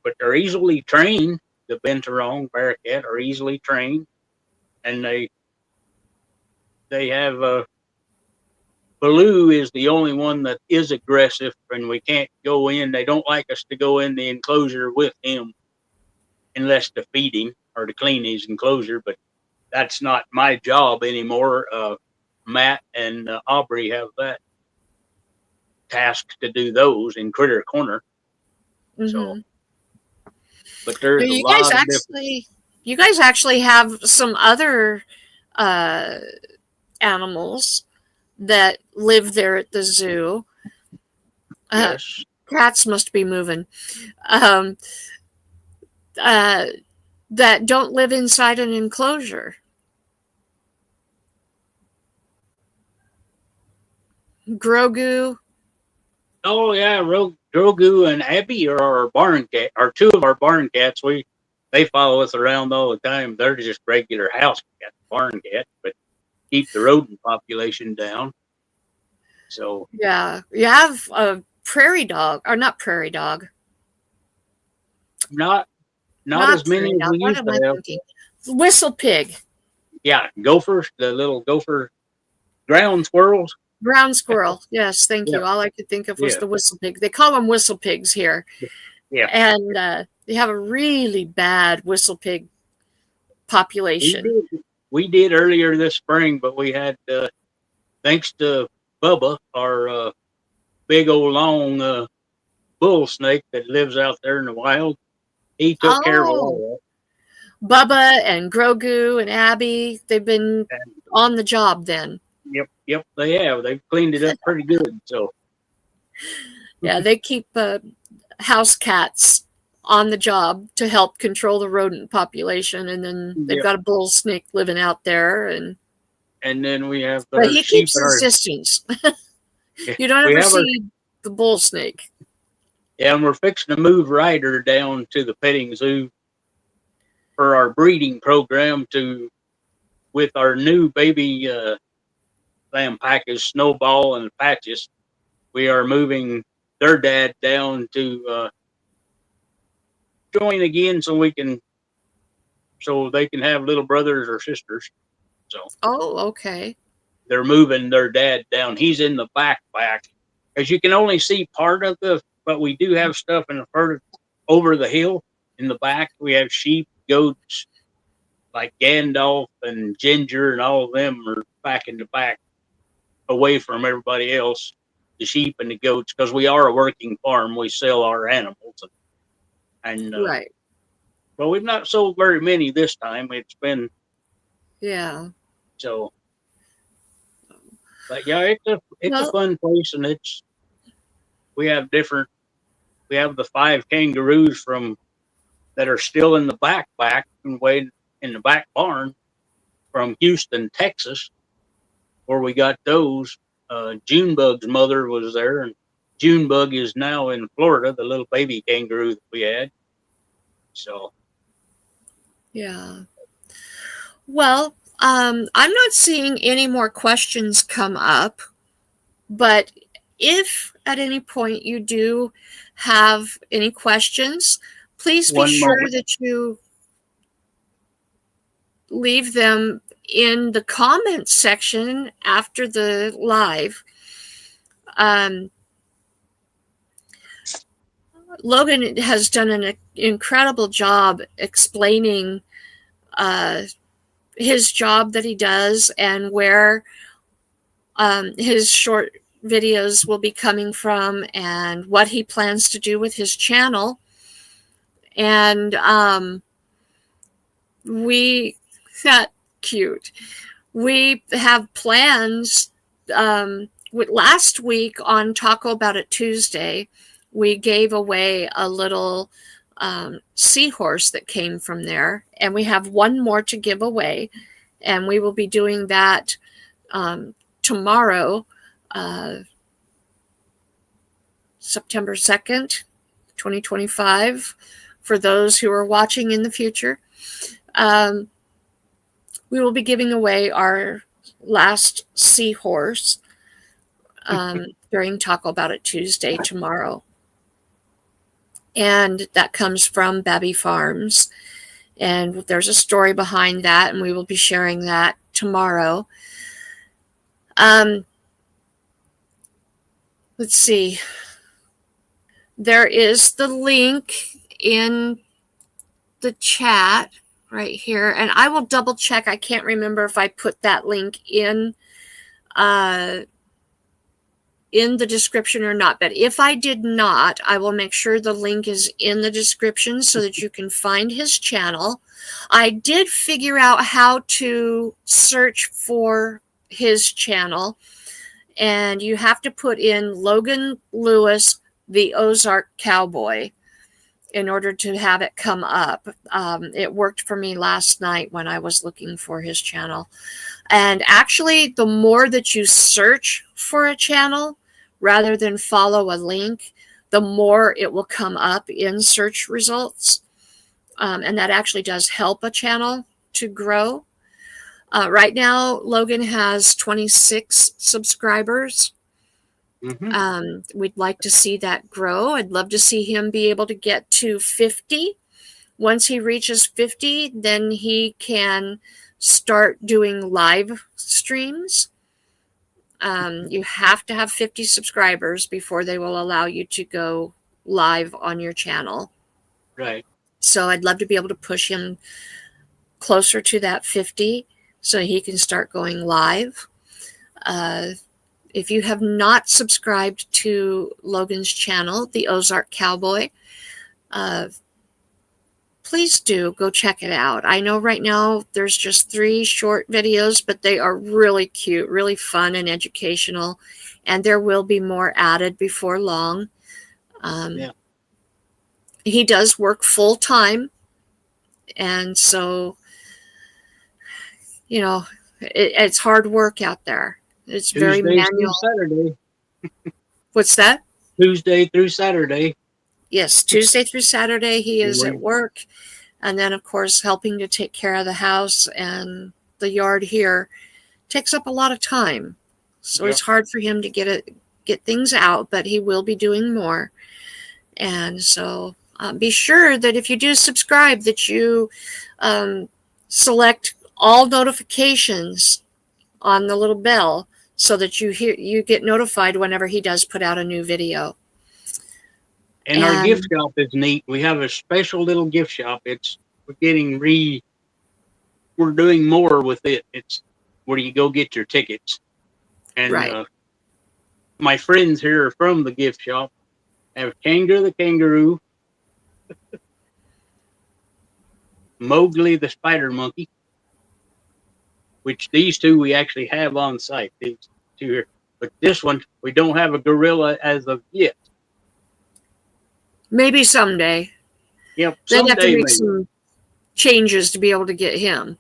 but they're easily trained. The Bentarong Bearcat are easily trained, and they have Baloo is the only one that is aggressive, and we can't go in. They don't like us to go in the enclosure with him unless to feed him or to clean his enclosure. But that's not my job anymore. Matt and Aubrey have that task to do those in Critter Corner. So, Mm-hmm. but there's a You guys lot of different. actually, you guys actually have some other uh, animals that live there at the zoo. Uh, Yes, Cats must be moving. Um, uh, that don't live inside an enclosure. Grogu. Oh yeah, Grogu and Abby are our barn cat, are two of our barn cats. They follow us around all the time. They're just regular house cats, barn cats, but keep the rodent population down. So Yeah, you have a prairie dog, or not prairie dog. not Not as many prairie as dog. we What used am to I have. thinking? Whistle pig. Yeah, gophers, the little gopher ground squirrels. Ground squirrel. Yes, thank Yeah, you. All I could think of was yeah, the whistle pig. They call them whistle pigs here. yeah. And they have a really bad whistle pig We population. did earlier this spring, but we had thanks to Bubba, our big old long bull snake that lives out there in the wild. He took care of Oh, all Bubba and Grogu and Abby, they've been that. And, on the job then. yep, they have. They've cleaned it up pretty good. So Yeah, they keep house cats on the job to help control the rodent population, and then they've yep. got a bull snake living out there, and And then we have but our he sheep keeps and his our distance. You don't we ever have our see the bull snake. yeah, and we're fixing to move Ryder down to the petting zoo for our breeding program to with our new baby lamb package, Snowball and Patches. We are moving their dad down to join again so they can have little brothers or sisters. So Oh, okay. they're moving their dad down. He's in the back, as you can only see part of but we do have stuff in the front over the hill in the back. We have sheep, goats, like Gandalf and Ginger, and all of them are back in the back, away from everybody else. The sheep and the goats, because we are a working farm. We sell our animals, and Right. well, we've not sold very many this time. It's been Yeah. so, but yeah, it's a Well, fun place, and we have different. We have the 5 kangaroos from that are still in the back and way in the back barn from Houston, Texas, where we got those. Junebug's mother was there, and Junebug is now in Florida, the little baby kangaroo that we had. So yeah. Well, I'm not seeing any more questions come up, but if at any point you do have any questions, please be one sure moment, that you leave them in the comments section after the live. Logan has done an incredible job explaining his job that he does and where his short videos will be coming from and what he plans to do with his channel. And we, that cute. We have plans. Last week on Taco About It Tuesday, we gave away a little seahorse that came from there, and we have one more to give away, and we will be doing that tomorrow, September 2nd, 2025, for those who are watching in the future. We will be giving away our last seahorse during Taco About It Tuesday tomorrow. And that comes from Babby Farms. And there's a story behind that, and we will be sharing that tomorrow. Let's see. There is the link in the chat right here, and I will double check. I can't remember if I put that link in the description or not, but if I did not, I will make sure the link is in the description so that you can find his channel. I did figure out how to search for his channel, and you have to put in Logan Lewis, the Ozark Cowboy, in order to have it come up. It worked for me last night when I was looking for his channel. And actually, the more that you search for a channel rather than follow a link, the more it will come up in search results. And that actually does help a channel to grow. Right now, Logan has 26 subscribers. We'd like to see that grow. I'd love to see him be able to get to 50. Once he reaches 50, then he can start doing live streams. You have to have 50 subscribers before they will allow you to go live on your channel. Right. So I'd love to be able to push him closer to that 50 so he can start going live. If you have not subscribed to Logan's channel, the Ozark Cowboy, please do go check it out. I know right now there's just 3 short videos, but they are really cute, really fun and educational, and there will be more added before long. He does work full time, and so, it's hard work out there. It's very manual. Saturday. What's that? Tuesday through Saturday. Yes, Tuesday through Saturday he is at work. And then, of course, helping to take care of the house and the yard here takes up a lot of time. So It's hard for him to get things out, but he will be doing more. And so be sure that if you do subscribe, that you select all notifications on the little bell so that you get notified whenever he does put out a new video. And our gift shop is neat. We have a special little gift shop. We're doing more with it. It's where you go get your tickets. And my friends here from the gift shop have Kanga the kangaroo, Mowgli the spider monkey, which these 2 we actually have on site. These 2 here. But this one, we don't have a gorilla as of yet. Maybe someday. Yep. They'd have to make some changes to be able to get him.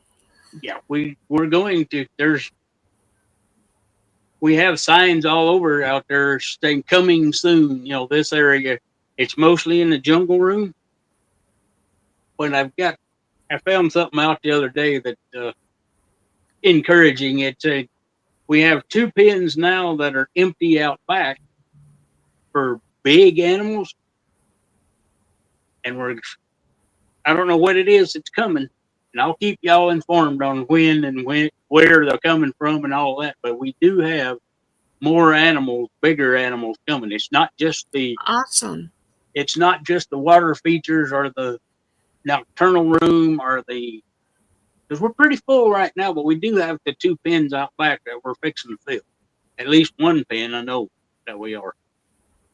Yeah, we're going to. We have signs all over out there saying coming soon. This area, it's mostly in the jungle room. But I found something out the other day that encouraging it. We have 2 pens now that are empty out back for big animals. And I don't know what it is that's coming, and I'll keep y'all informed on when and where they're coming from and all that. But we do have more animals, bigger animals coming. It's not just awesome. It's not just the water features or the nocturnal room because we're pretty full right now. But we do have the 2 pens out back that we're fixing to fill. At least 1 pen, I know that we are.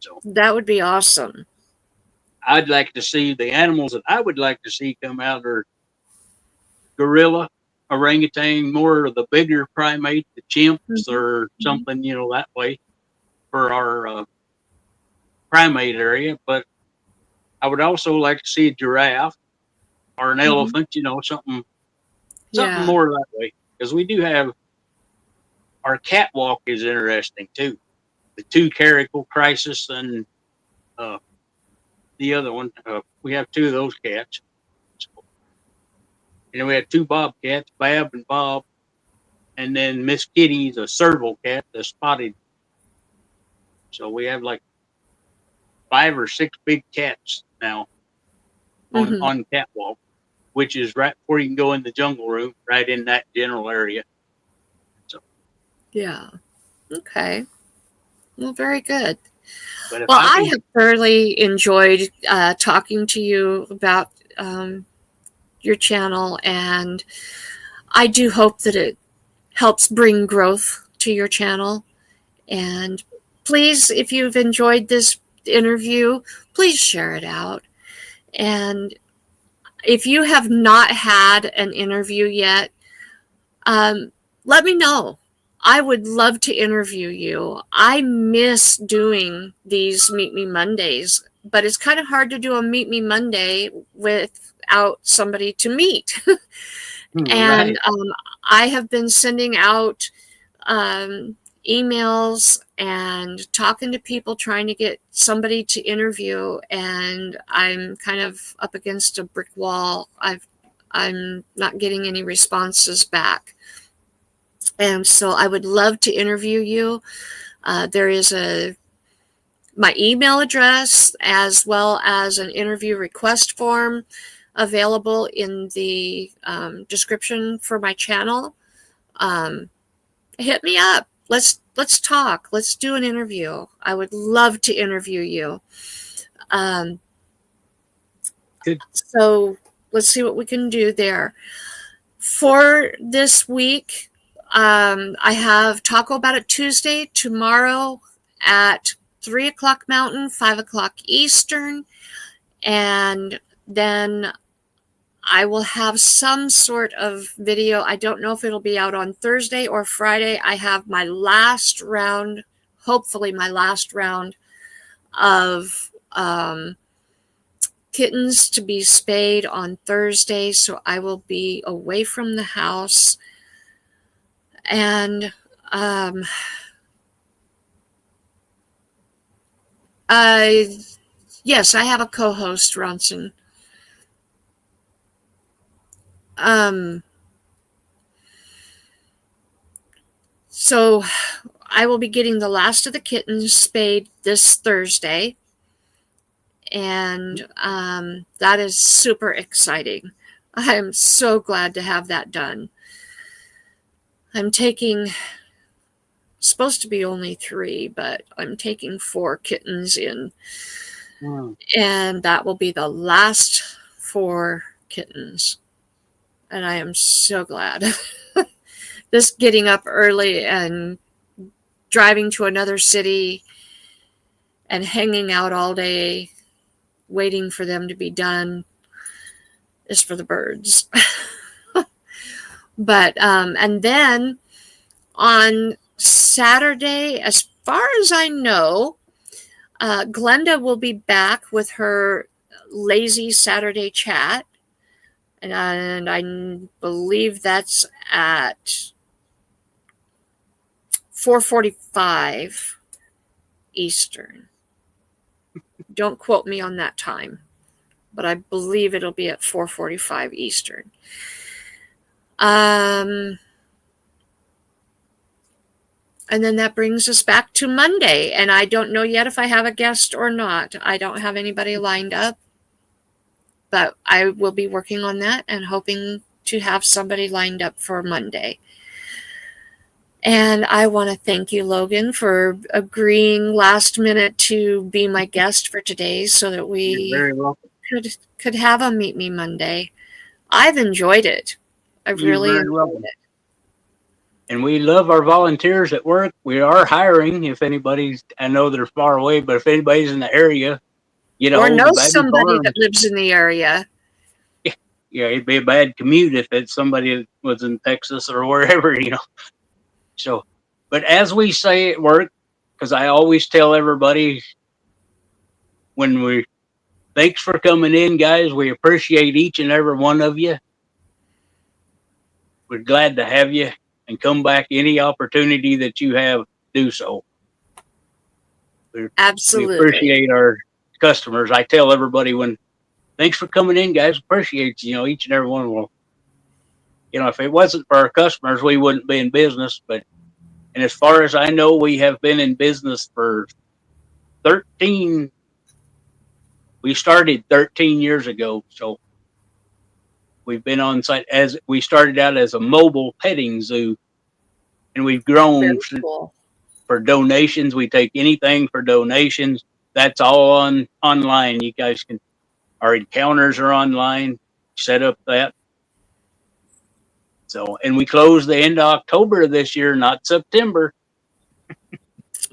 So that would be awesome. I'd like to see the animals that I would like to see come out are gorilla, orangutan, more of the bigger primate, the chimps or something, that way for our primate area. But I would also like to see a giraffe or an elephant, something more that way. Because we do have our catwalk is interesting too. The 2 caracal crisis and the other one, we have 2 of those cats. And then we have 2 bobcats, Bab and Bob. And then Miss Kitty's a serval cat, the spotted. So we have like 5 or 6 big cats now on catwalk, which is right before you can go in the jungle room, right in that general area. So yeah. Okay. Well, very good. Well, I have thoroughly enjoyed talking to you about your channel, and I do hope that it helps bring growth to your channel. And please, if you've enjoyed this interview, please share it out. And if you have not had an interview yet, let me know. I would love to interview you. I miss doing these Meet Me Mondays. but it's kind of hard to do a Meet Me Monday without somebody to meet. Right. And I have been sending out um, emails and talking to people trying to get somebody to interview, and I'm kind of up against a brick wall. I'm not getting any responses back. And so I would love to interview you. There is my email address as well as an interview request form available in the description for my channel. Hit me up. Let's talk. Let's do an interview. I would love to interview you. Good. So let's see what we can do there. For this week, I have Taco About It Tuesday tomorrow at 3 o'clock Mountain, 5 o'clock Eastern. And then I will have some sort of video. I don't know if it'll be out on Thursday or Friday. I have my last round, hopefully my last round of kittens to be spayed on Thursday. So I will be away from the house. And yes, I have a co-host, Ronson. So I will be getting the last of the kittens spayed this Thursday. And that is super exciting. I am so glad to have that done. I'm taking, supposed to be only 3, but I'm taking 4 kittens in. Wow. And that will be the last 4 kittens. And I am so glad. Just getting up early and driving to another city and hanging out all day, waiting for them to be done, is for the birds. But, and then on Saturday, as far as I know, Glenda will be back with her lazy Saturday chat. And I believe that's at 4:45 Eastern. Don't quote me on that time, but I believe it'll be at 4:45 Eastern. And then that brings us back to Monday, and I don't know yet if I have a guest or not. I don't have anybody lined up, but I will be working on that and hoping to have somebody lined up for Monday. And I want to thank you, Logan, for agreeing last minute to be my guest for today so that we could have a Meet Me Monday. I've enjoyed it. I've really enjoyed it. And we love our volunteers at work. We are hiring if anybody's, I know they're far away, but if anybody's in the area, you know, or knows somebody that lives in the area. Yeah, it'd be a bad commute if it's somebody that was in Texas or wherever, you know. So, but as we say at work, because I always tell everybody thanks for coming in, guys. We appreciate each and every one of you. We're glad to have you and come back any opportunity that you have, do so. Absolutely. We appreciate our customers. I tell everybody thanks for coming in, guys. Appreciate, you know, each and every one of them. You know, if it wasn't for our customers, we wouldn't be in business. And as far as I know, we have been in business for 13. We started 13 years ago. So we've been on site as we started out as a mobile petting zoo, and we've grown for donations. We take anything for donations. That's all online. You guys can, our encounters are online. Set up that. So, and we closed the end of October this year, not September.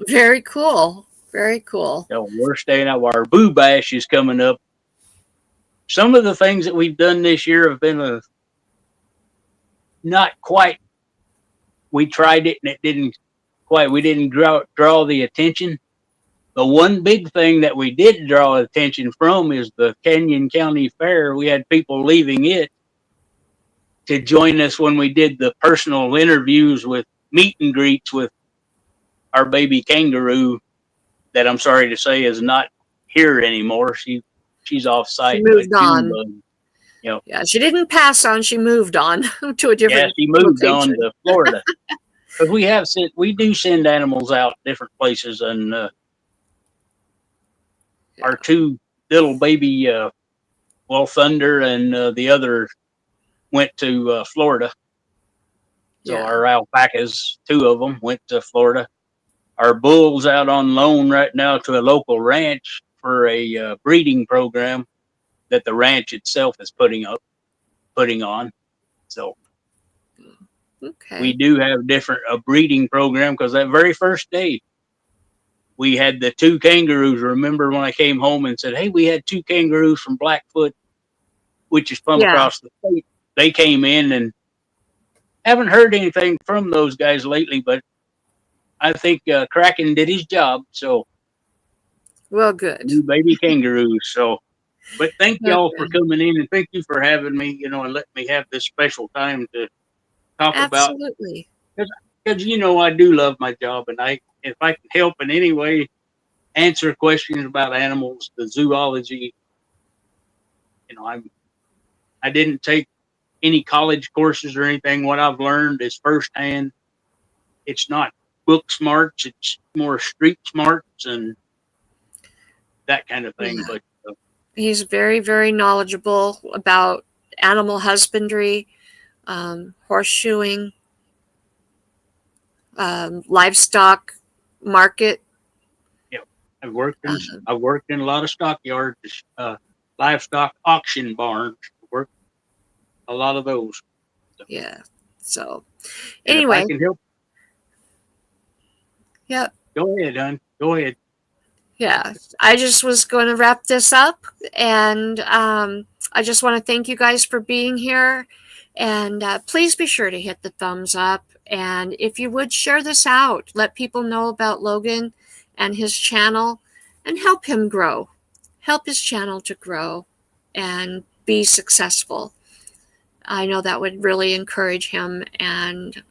Very cool. Very cool. So we're staying out. Our Boo Bash is coming up. Some of the things that we've done this year have been not quite. We tried it and it didn't quite. We didn't draw the attention. The one big thing that we did draw attention from is the Canyon County Fair. We had people leaving it to join us when we did the personal interviews with meet and greets with our baby kangaroo that I'm sorry to say is not here anymore. She's off She site, but moved on. Yeah, she didn't pass on. She moved on to a different she moved location. on to Florida. Because we do send animals out different places, and our two little baby, Thunder and the other went to Florida. So our alpacas, two of them, went to Florida. Our bull's out on loan right now to a local ranch for a breeding program that the ranch itself is putting on. So we do have a breeding program, because that very first day we had the two kangaroos. Remember when I came home and said, hey, we had two kangaroos from Blackfoot, which is from across the state. They came in, and haven't heard anything from those guys lately, but I think Kraken did his job. So, well, good. New baby kangaroos. So, but thank y'all for coming in, and thank you for having me, and letting me have this special time to talk about. Absolutely. Because I do love my job, and if I can help in any way, answer questions about animals, the zoology. I didn't take any college courses or anything. What I've learned is firsthand. It's not book smarts; it's more street smarts and that kind of thing. Yeah. But he's very, very knowledgeable about animal husbandry, horseshoeing, livestock market. Yeah, I've worked in a lot of stockyards, livestock auction barns. Worked a lot of those. Yeah. So anyway, if I can help. Yep. Go ahead, hon. Go ahead. Yeah, I just was going to wrap this up, and I just want to thank you guys for being here, and please be sure to hit the thumbs up, and if you would, share this out. Let people know about Logan and his channel, and help him grow. Help his channel to grow and be successful. I know that would really encourage him, and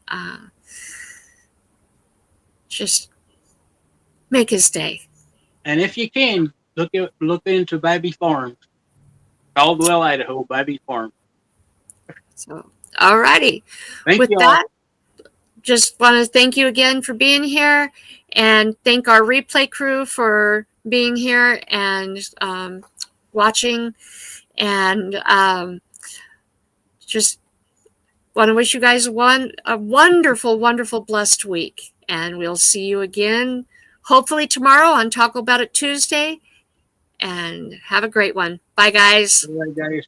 just make his day. And if you can, look into Baby Farms, Caldwell, Idaho, Baby Farm. So, all righty. With that, just want to thank you again for being here, and thank our replay crew for being here and watching, and just want to wish you guys a wonderful, wonderful, blessed week. And we'll see you again, hopefully tomorrow on Talk About It Tuesday. And have a great one. Bye, guys. Bye, guys.